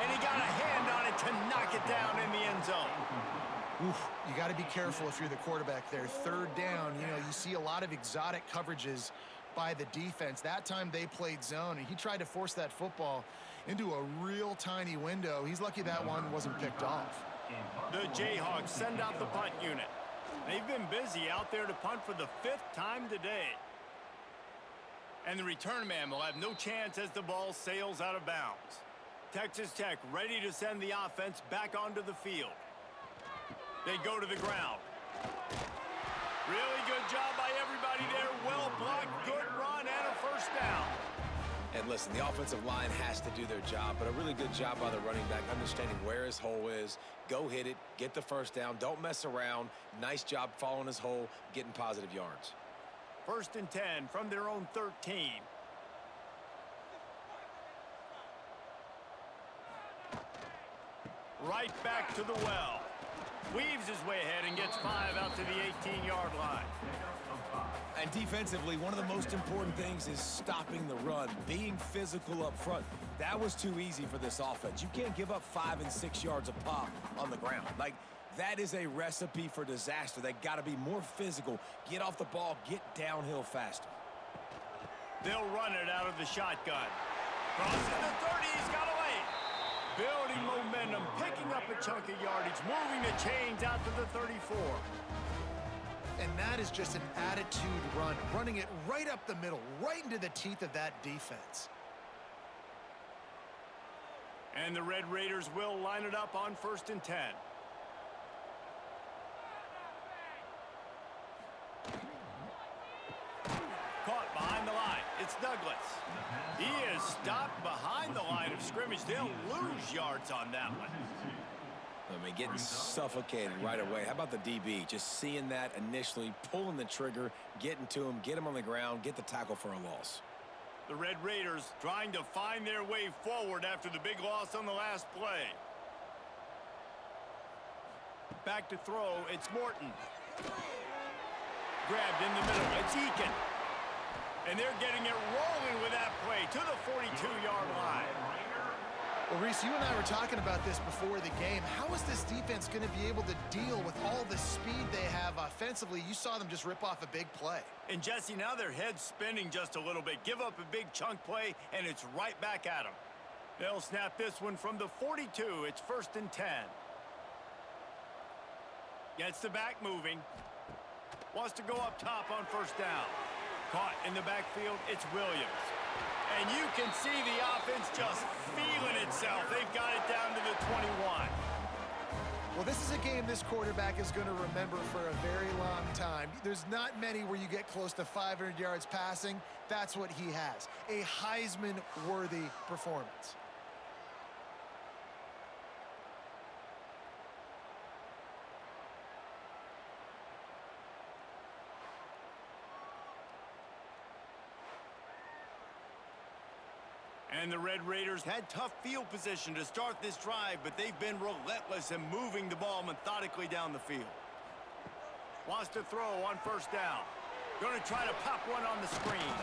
And he got a hand on it to knock it down in the end zone. Oof, you got to be careful if you're the quarterback there. 3rd down, you know, you see a lot of exotic coverages by the defense. That time they played zone, and he tried to force that football into a real tiny window. He's lucky that one wasn't picked off. The Jayhawks send out the punt unit. They've been busy out there to punt for the 5th time today. And the return man will have no chance as the ball sails out of bounds. Texas Tech ready to send the offense back onto the field. They go to the ground. Really good job by everybody there. Well blocked, good run, and a first down. And listen, the offensive line has to do their job, but a really good job by the running back, understanding where his hole is. Go hit it, get the first down, don't mess around. Nice job following his hole, getting positive yards. 1st and 10 from their own 13. Right back to the well. Weaves his way ahead and gets 5 out to the 18-yard line. And defensively, one of the most important things is stopping the run, being physical up front. That was too easy for this offense. You can't give up 5 and 6 yards a pop on the ground. Like, that is a recipe for disaster. They got to be more physical, get off the ball, get downhill faster. They'll run it out of the shotgun. Crosses the 30, he's got away. Building momentum, picking up a chunk of yardage, moving the chains out to the 34. And that is just an attitude run, running it right up the middle, right into the teeth of that defense. And the Red Raiders will line it up on 1st and 10. Caught behind the line. It's Douglas. He is stopped behind the line of scrimmage. They'll lose yards on that one. I mean, getting suffocated right away. How about the DB? Just seeing that initially, pulling the trigger, getting to him, get him on the ground, get the tackle for a loss. The Red Raiders trying to find their way forward after the big loss on the last play. Back to throw, it's Morton. Grabbed in the middle, it's Eakin. And they're getting it rolling with that play to the 42-yard line. Well, Reese, you and I were talking about this before the game. How is this defense going to be able to deal with all the speed they have offensively? You saw them just rip off a big play. And Jesse, now their head's spinning just a little bit. Give up a big chunk play, and it's right back at them. They'll snap this one from the 42. It's 1st and 10. Gets the back moving. Wants to go up top on 1st down. Caught in the backfield, it's Williams. And you can see the offense just feeling itself. They've got it down to the 21. Well, this is a game this quarterback is going to remember for a very long time. There's not many where you get close to 500 yards passing. That's what he has. A Heisman-worthy performance. And the Red Raiders had tough field position to start this drive, but they've been relentless in moving the ball methodically down the field. Wants to throw on 1st down. Going to try to pop one on the screen.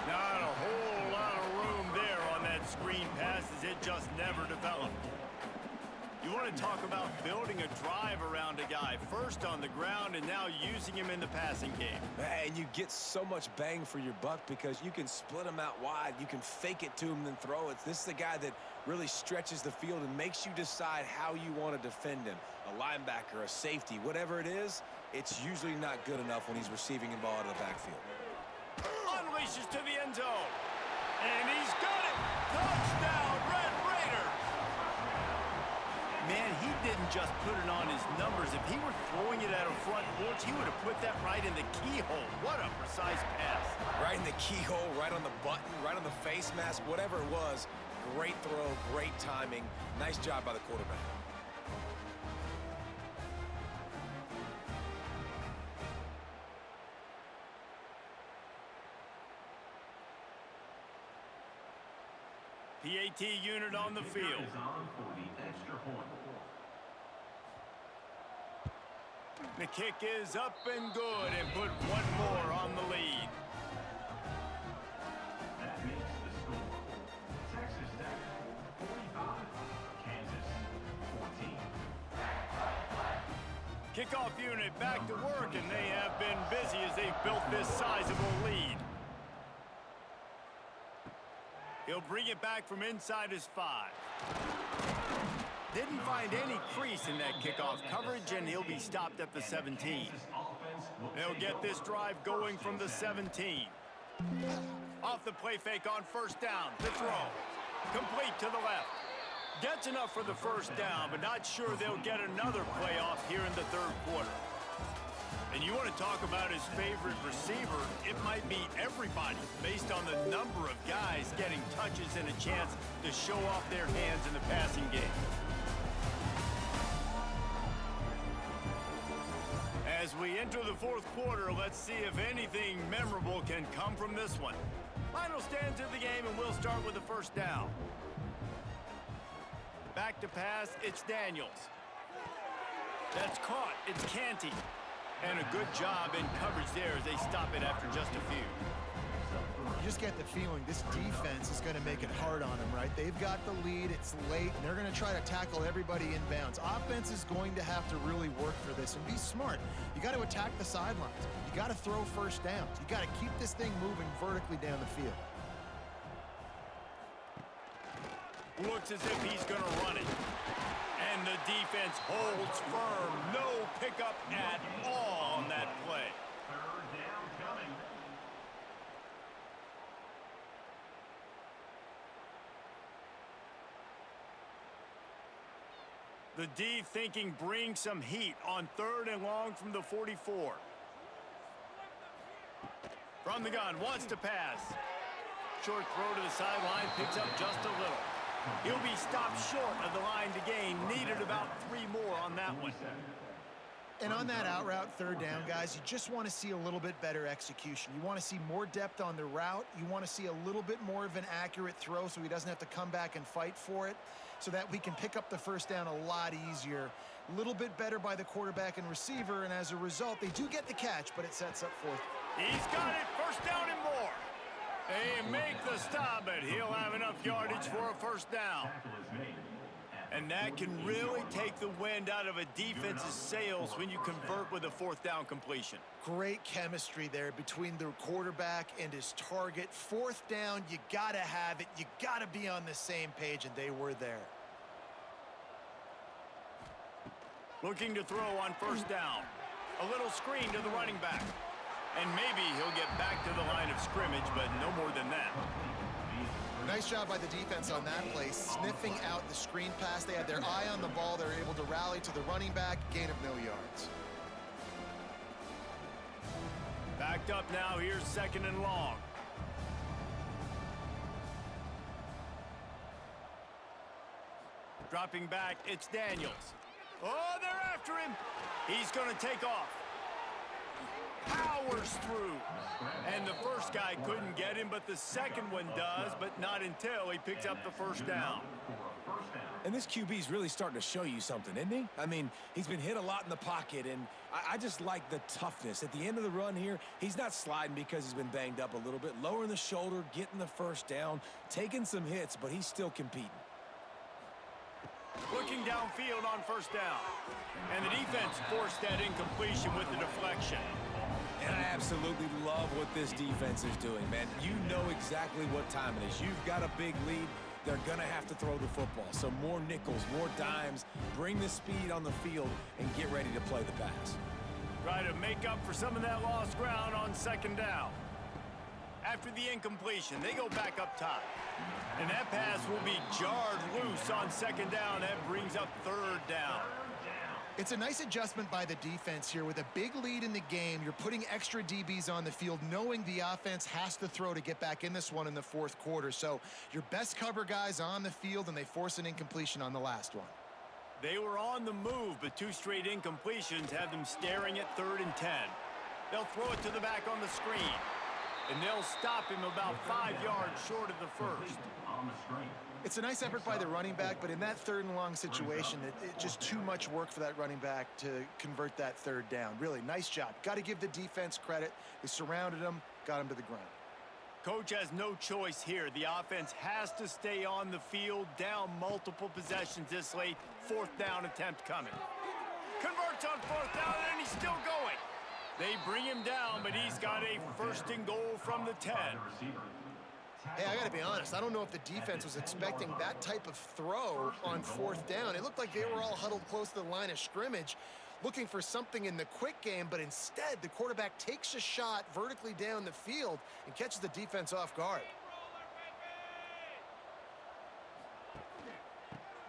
Not a whole lot of room there on that screen pass as it just never developed. You want to talk about building a drive around a guy, first on the ground and now using him in the passing game. And you get so much bang for your buck because you can split him out wide. You can fake it to him and then throw it. This is the guy that really stretches the field and makes you decide how you want to defend him. A linebacker, a safety, whatever it is, it's usually not good enough when he's receiving the ball out of the backfield. Unleashes to the end zone. And he's got it. Touchdown, Red Raiders. Man, he didn't just put it on his numbers. If he were throwing it at a front porch, he would have put that right in the keyhole. What a precise pass. Right in the keyhole, right on the button, right on the face mask, whatever it was. Great throw, great timing. Nice job by the quarterback. PAT unit on the field. The kick is up and good and put one more on the lead. That makes the score. Texas Tech 45, Kansas 14. Kickoff unit back to work, and they have been busy as they've built this sizable lead. He'll bring it back from inside his 5. Didn't find any crease in that kickoff coverage, and he'll be stopped at the 17. They'll get this drive going from the 17. Off the play fake on first down. The throw. Complete to the left. Gets enough for the first down, but not sure they'll get another playoff here in the third quarter. And you want to talk about his favorite receiver, it might be everybody based on the number of guys getting touches and a chance to show off their hands in the passing game. As we enter the fourth quarter, let's see if anything memorable can come from this one. Final stands of the game, and we'll start with the first down. Back to pass, it's Daniels. That's caught, it's Canty. And a good job in coverage there as they stop it after just a few. You just get the feeling this defense is going to make it hard on them, right? They've got the lead, it's late, and they're going to try to tackle everybody inbounds. Offense is going to have to really work for this and be smart. You got to attack the sidelines. You got to throw first downs. You got to keep this thing moving vertically down the field. Looks as if he's going to run it. And the defense holds firm. No pickup at all on that play. Third down coming. The D thinking bring some heat on third and long from the 44. From the gun, wants to pass. Short throw to the sideline, picks up just a little. He'll be stopped short of the line to gain. Needed about 3 more on that one. And on that out route, third down, guys, you just want to see a little bit better execution. You want to see more depth on the route. You want to see a little bit more of an accurate throw so he doesn't have to come back and fight for it, so that we can pick up the first down a lot easier. A little bit better by the quarterback and receiver, and as a result, they do get the catch, but it sets up fourth. He's got it, first down and more. They make the stop, but he'll have enough yardage for a first down. And that can really take the wind out of a defense's sails when you convert with a fourth down completion. Great chemistry there between the quarterback and his target. Fourth down, you got to have it. You got to be on the same page, and they were there. Looking to throw on first down. A little screen to the running back. And maybe he'll get back to the line of scrimmage, but no more than that. Nice job by the defense on that play, sniffing out the screen pass. They had their eye on the ball. They were able to rally to the running back, gain of no yards. Backed up now, here's second and long. Dropping back, it's Daniels. Oh, they're after him. He's going to take off. Powers through. And the first guy couldn't get him, but the second one does, but not until he picks up the first down. And this QB's really starting to show you something, isn't he? I mean, he's been hit a lot in the pocket, and I just like the toughness. At the end of the run here, he's not sliding because he's been banged up a little bit. Lowering the shoulder, getting the first down, taking some hits, but he's still competing. Looking downfield on first down. And the defense forced that incompletion with the deflection. And I absolutely love what this defense is doing, man. You know exactly what time it is. You've got a big lead. They're going to have to throw the football. So more nickels, more dimes, bring the speed on the field, and get ready to play the pass. Try to make up for some of that lost ground on second down. After the incompletion, they go back up top. And that pass will be jarred loose on second down. That brings up third down. It's a nice adjustment by the defense here. With a big lead in the game, you're putting extra DBs on the field, knowing the offense has to throw to get back in this one in the fourth quarter. So your best cover guys on the field, and they force an incompletion on the last one. They were on the move, but 2 straight incompletions have them staring at 3rd and 10. They'll throw it to the back on the screen, and they'll stop him about 5 yards short of the first. It's a nice effort by the running back, but in that 3rd and long situation, it's just too much work for that running back to convert that 3rd down. Really, nice job. Got to give the defense credit. They surrounded him, got him to the ground. Coach has no choice here. The offense has to stay on the field, down multiple possessions this late. 4th down attempt coming. Converts on 4th down, and he's still going. They bring him down, but he's got a 1st and goal from the 10. Hey, I got to be honest. I don't know if the defense was expecting that type of throw on 4th down. It looked like they were all huddled close to the line of scrimmage. looking for something in the quick game, but instead the quarterback takes a shot vertically down the field and catches the defense off guard.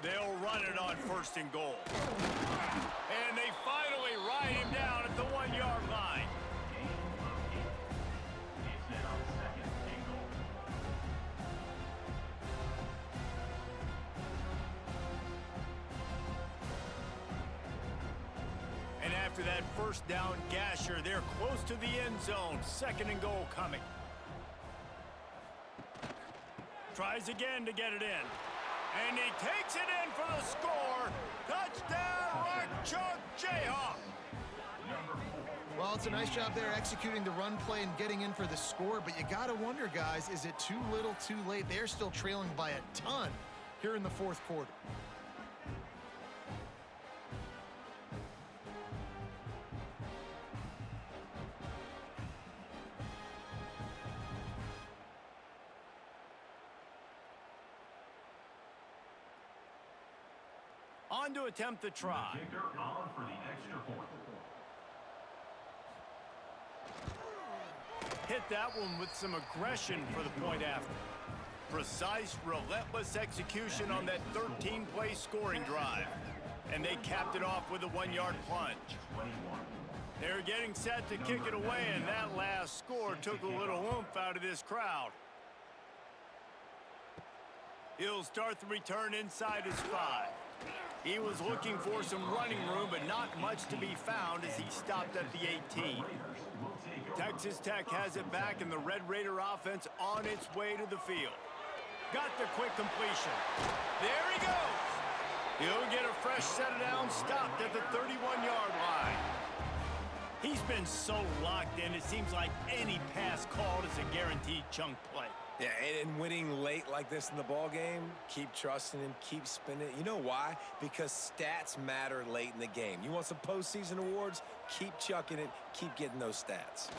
They'll run it on 1st and goal. And they finally ride him down at the 1-yard line. It's now 2nd and goal. And after that 1st down gasher, they're close to the end zone. 2nd and goal coming. Tries again to get it in. And he takes it in for the score. Touchdown, Rock Chalk Jayhawks. Well, it's a nice job there executing the run play and getting in for the score, but you got to wonder, guys, is it too little too late? They're still trailing by a ton here in the 4th quarter. On to attempt the try. Kicker on for the extra point. Hit that one with some aggression for the point after. Precise, relentless execution on that 13-play scoring drive. And they capped it off with a 1-yard plunge. 21. They're getting set to kick it away, and that last score took a little oomph out of this crowd. He'll start the return inside his 5. He was looking for some running room, but not much to be found as he stopped at the 18. Texas Tech has it back, and the Red Raider offense on its way to the field. Got the quick completion. There he goes. He'll get a fresh set of downs, stopped at the 31-yard line. He's been so locked in, it seems like any pass called is a guaranteed chunk play. Yeah, and winning late like this in the ball game, keep trusting him, keep spinning. You know why? Because stats matter late in the game. You want some postseason awards? Keep chucking it, keep getting those stats.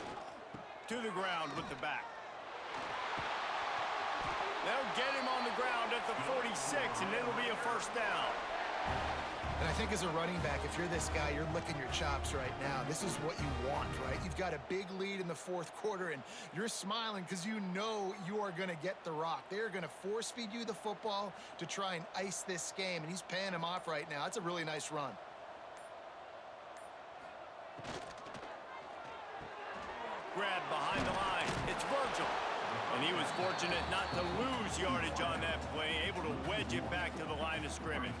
To the ground with the back. They'll get him on the ground at the 46, and it'll be a 1st down. And I think as a running back, if you're this guy, you're licking your chops right now. This is what you want, right? You've got a big lead in the 4th quarter, and you're smiling because you know you are going to get the rock. They're going to force-feed you the football to try and ice this game, and he's paying him off right now. That's a really nice run. Grab behind the line. It's Virgil. And he was fortunate not to lose yardage on that play, able to wedge it back to the line of scrimmage.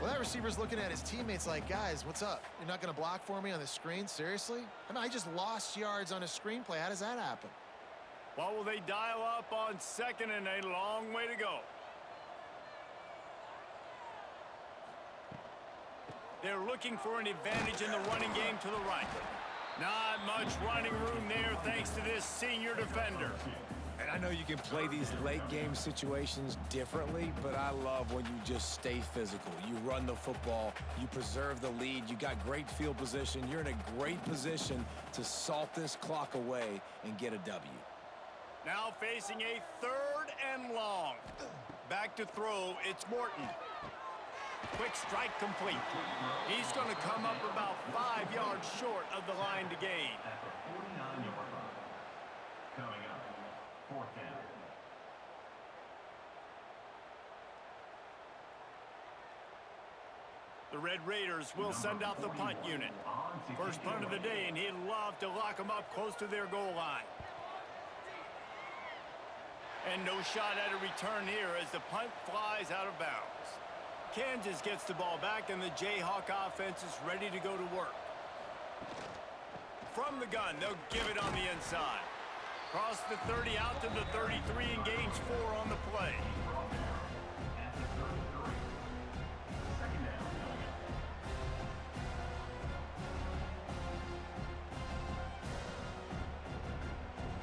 Well, that receiver's looking at his teammates like, guys, what's up? You're not going to block for me on the screen? Seriously? I mean, I just lost yards on a screenplay. How does that happen? What will they dial up on 2nd and a long way to go? They're looking for an advantage in the running game to the right. Not much running room there thanks to this senior defender. And I know you can play these late game situations differently, but I love when you just stay physical. You run the football, you preserve the lead, you got great field position, you're in a great position to salt this clock away and get a W. Now facing a 3rd and long. Back to throw, it's Morton. Quick strike complete. He's going to come up about 5 yards short of the line to gain. At the 49-yard line. Coming up, 4th down. The Red Raiders will send out the punt unit. First punt of the day, and he'd love to lock them up close to their goal line. And no shot at a return here as the punt flies out of bounds. Kansas gets the ball back, and the Jayhawk offense is ready to go to work. From the gun, they'll give it on the inside. Cross the 30 out to the 33 and gains 4 on the play. At the 33. 2nd down.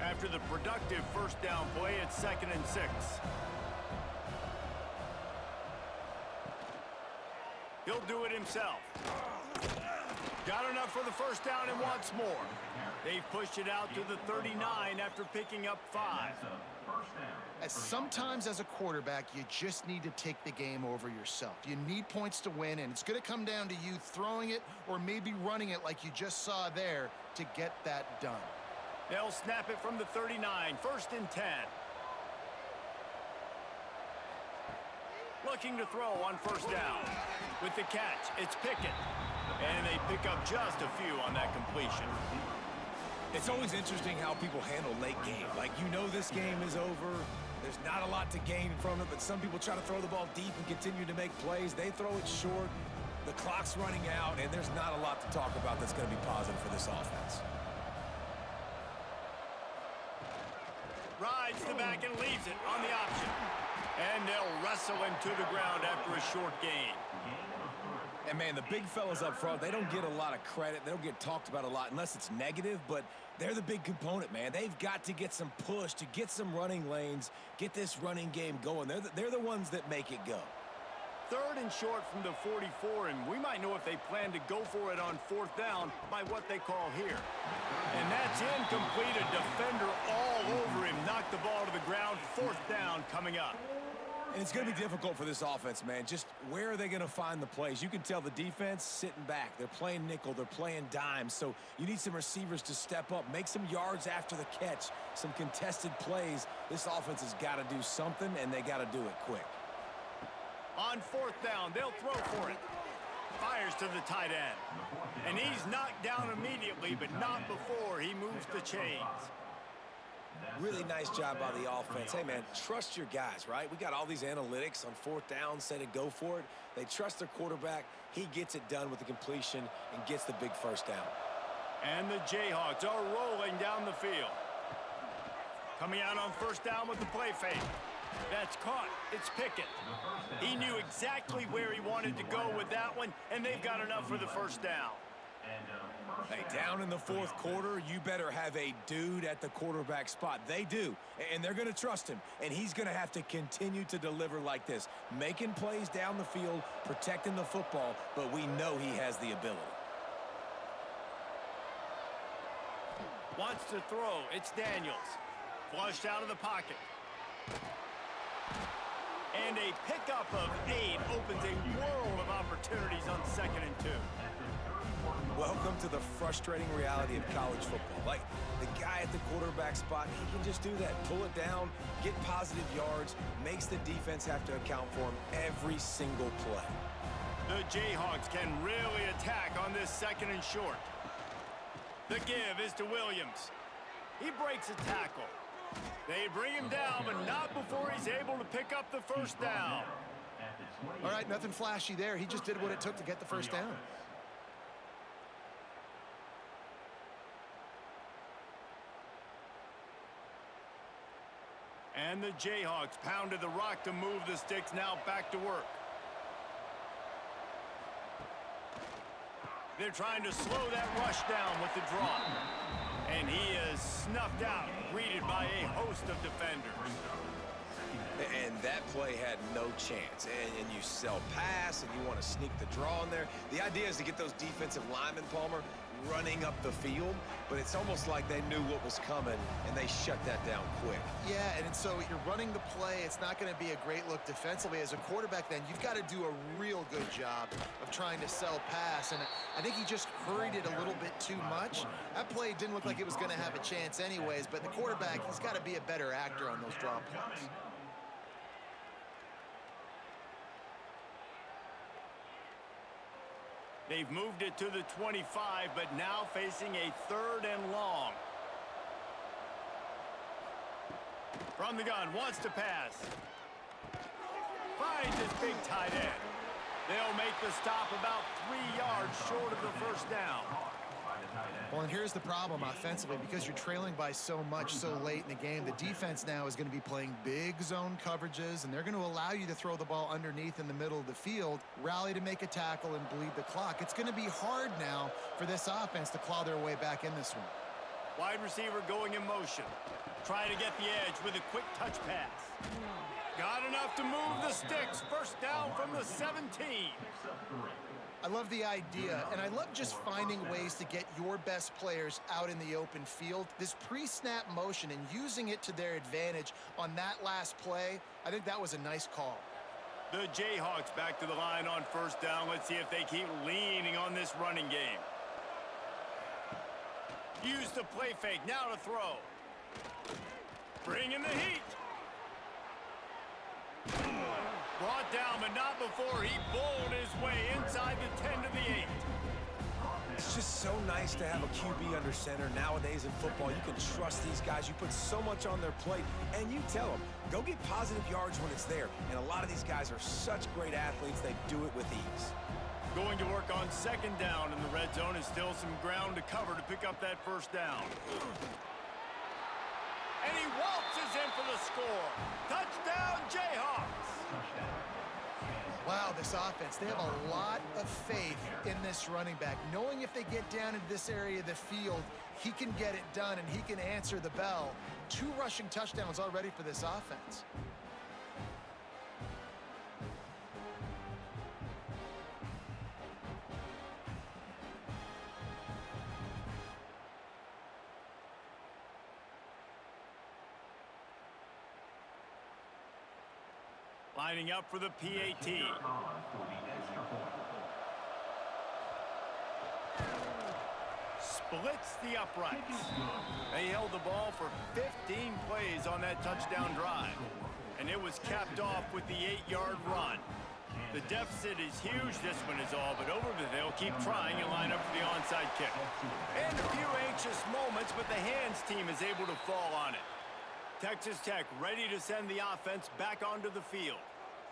After the productive 1st down play, it's 2nd and 6. He'll do it himself. Got enough for the first down and wants more. They've pushed it out to the 39 after picking up 5. Sometimes as a quarterback, you just need to take the game over yourself. You need points to win, and it's going to come down to you throwing it or maybe running it like you just saw there to get that done. They'll snap it from the 39, 1st and 10. Looking to throw on 1st down. With the catch, it's Pickett. And they pick up just a few on that completion. It's always interesting how people handle late game. Like, you know this game is over. There's not a lot to gain from it, but some people try to throw the ball deep and continue to make plays. They throw it short. The clock's running out, and there's not a lot to talk about that's going to be positive for this offense. Rides the back and leaves it on the option. And they'll wrestle him to the ground after a short gain. And, man, the big fellas up front, they don't get a lot of credit. They don't get talked about a lot unless it's negative, but they're the big component, man. They've got to get some push, to get some running lanes, get this running game going. They're the ones that make it go. 3rd and short from the 44, and we might know if they plan to go for it on 4th down by what they call here. And that's incomplete. A defender all over him. Knocked the ball to the ground. 4th down coming up. And it's going to be difficult for this offense, man. Just where are they going to find the plays? You can tell the defense sitting back. They're playing nickel. They're playing dime. So you need some receivers to step up, make some yards after the catch, some contested plays. This offense has got to do something, and they got to do it quick. On 4th down, they'll throw for it. Fires to the tight end. And he's knocked down immediately, but not before he moves the chains. Really nice job by the offense. Hey, man, trust your guys, right? We got all these analytics on 4th down, say to go for it. They trust their quarterback. He gets it done with the completion and gets the big 1st down. And the Jayhawks are rolling down the field. Coming out on 1st down with the play fake. That's caught. It's Pickett. He knew exactly where he wanted to go with that one, and they've got enough for the 1st down. Hey, down in the 4th quarter, you better have a dude at the quarterback spot. They do, and they're going to trust him, and he's going to have to continue to deliver like this, making plays down the field, protecting the football, but we know he has the ability. Wants to throw. It's Daniels. Flushed out of the pocket. And a pickup of 8 opens a world of opportunities on 2nd and 2. Welcome to the frustrating reality of college football. Like, the guy at the quarterback spot, he can just do that. Pull it down, get positive yards, makes the defense have to account for him every single play. The Jayhawks can really attack on this 2nd and short. The give is to Williams. He breaks a tackle. They bring him down, but not before he's able to pick up the 1st down. All right, nothing flashy there. He just did what it took to get the 1st down. And the Jayhawks pounded the rock to move the sticks, now back to work. They're trying to slow that rush down with the draw. And he is snuffed out, greeted by a host of defenders. And that play had no chance. And you sell pass, and you want to sneak the draw in there. The idea is to get those defensive linemen, Palmer, running up the field, but it's almost like they knew what was coming, and they shut that down quick. Yeah, and so you're running the play. It's not going to be a great look defensively. As a quarterback, then, you've got to do a real good job of trying to sell pass, and I think he just hurried it a little bit too much. That play didn't look like it was going to have a chance anyways, but the quarterback, he's got to be a better actor on those draw plays. They've moved it to the 25, but now facing a 3rd and long. From the gun, wants to pass. Finds his big tight end. They'll make the stop about 3 yards short of the 1st down. Well, and here's the problem offensively. Because you're trailing by so much so late in the game, the defense now is going to be playing big zone coverages, and they're going to allow you to throw the ball underneath in the middle of the field, rally to make a tackle, and bleed the clock. It's going to be hard now for this offense to claw their way back in this one. Wide receiver going in motion. Trying to get the edge with a quick touch pass. Got enough to move the sticks. 1st down from the 17. I love the idea, and I love just finding ways to get your best players out in the open field. This pre-snap motion and using it to their advantage on that last play, I think that was a nice call. The Jayhawks back to the line on first down. Let's see if they keep leaning on this running game. Use the play fake, now to throw. Bring in the heat. Brought down, but not before he bowled his way inside the 10 to the 8. It's just so nice to have a QB under center. Nowadays in football, you can trust these guys. You put so much on their plate, and you tell them, go get positive yards when it's there. And a lot of these guys are such great athletes, they do it with ease. Going to work on second down in the red zone is still some ground to cover to pick up that first down. And he waltzes in for the score. Touchdown, Jayhawks. Wow, this offense, they have a lot of faith in this running back. Knowing if they get down into this area of the field, he can get it done and he can answer the bell. 2 rushing touchdowns already for this offense. Lining up for the PAT. Splits the uprights. They held the ball for 15 plays on that touchdown drive. And it was capped off with the 8-yard run. The deficit is huge, this one is all, but over they'll keep trying and line up for the onside kick. And a few anxious moments, but the hands team is able to fall on it. Texas Tech ready to send the offense back onto the field.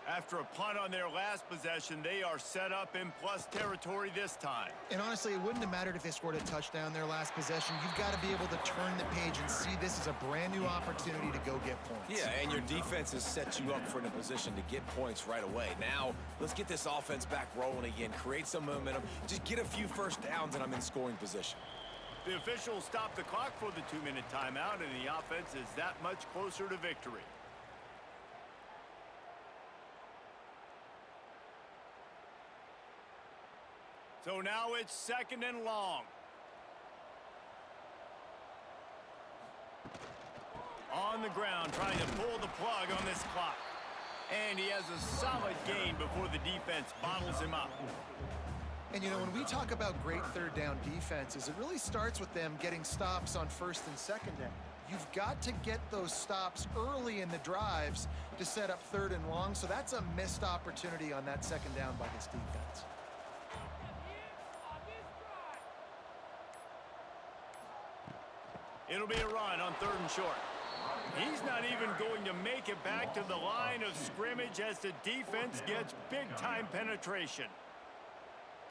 After a punt on their last possession, they are set up in plus territory this time. And honestly, it wouldn't have mattered if they scored a touchdown their last possession. You've got to be able to turn the page and see this as a brand new opportunity to go get points. Yeah, and your defense has set you up for a position to get points right away. Now, let's get this offense back rolling again, create some momentum, just get a few first downs, and I'm in scoring position. The officials stop the clock for the 2-minute timeout, and the offense is that much closer to victory. So now it's second and long. On the ground, trying to pull the plug on this clock. And he has a solid gain before the defense bottles him up. And, you know, when we talk about great third down defenses, it really starts with them getting stops on first and second down. You've got to get those stops early in the drives to set up third and long, so that's a missed opportunity on that second down by this defense. It'll be a run on third and short. He's not even going to make it back to the line of scrimmage as the defense gets big-time penetration.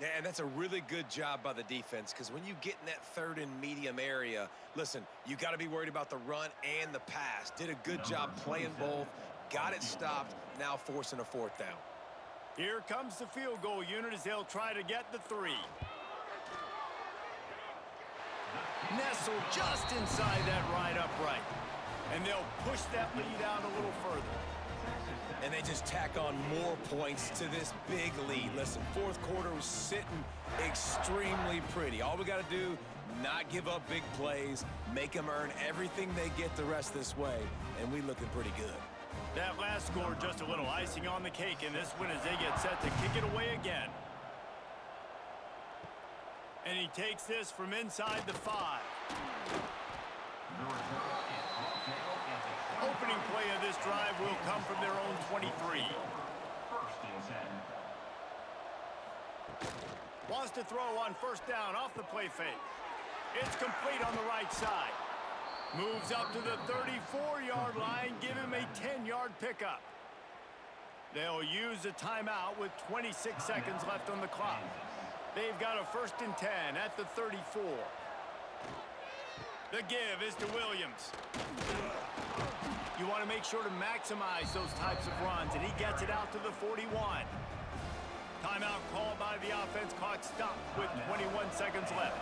Yeah, and that's a really good job by the defense, because when you get in that third and medium area, listen, you got to be worried about the run and the pass. Did a good job playing both, got it stopped, now forcing a fourth down. Here comes the field goal unit as they'll try to get the 3. Nestled just inside that right upright. And they'll push that lead out a little further. And they just tack on more points to this big lead. Listen, fourth quarter was sitting extremely pretty. All we got to do, not give up big plays, make them earn everything they get the rest this way, and we looking pretty good. That last score just a little icing on the cake in this one as they get set to kick it away again. And he takes this from inside the 5. Opening play of this drive will come from their own 23. Wants to throw on first down off the play fake. It's complete on the right side. Moves up to the 34-yard line, give him a 10-yard pickup. They'll use a timeout with 26 seconds left on the clock. They've got a first and 10 at the 34. The give is to Williams. You want to make sure to maximize those types of runs, and he gets it out to the 41. Timeout called by the offense, clock stopped with 21 seconds left.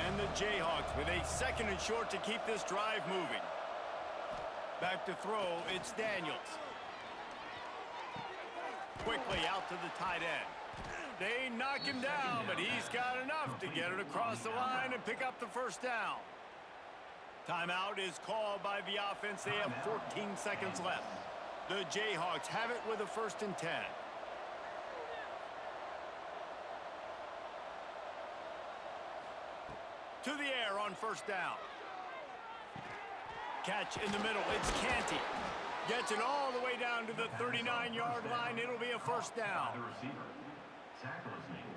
And the Jayhawks with a second and short to keep this drive moving. Back to throw, it's Daniels. Quickly out to the tight end. They knock him down, but he's got enough to get it across the line and pick up the first down. Timeout is called by the offense. They have 14 seconds left. The Jayhawks have it with a 1st and 10. To the air on 1st down. Catch in the middle. It's Canty. Gets it all the way down to the 39-yard line. It'll be a 1st down. The receiver. Tackle is made.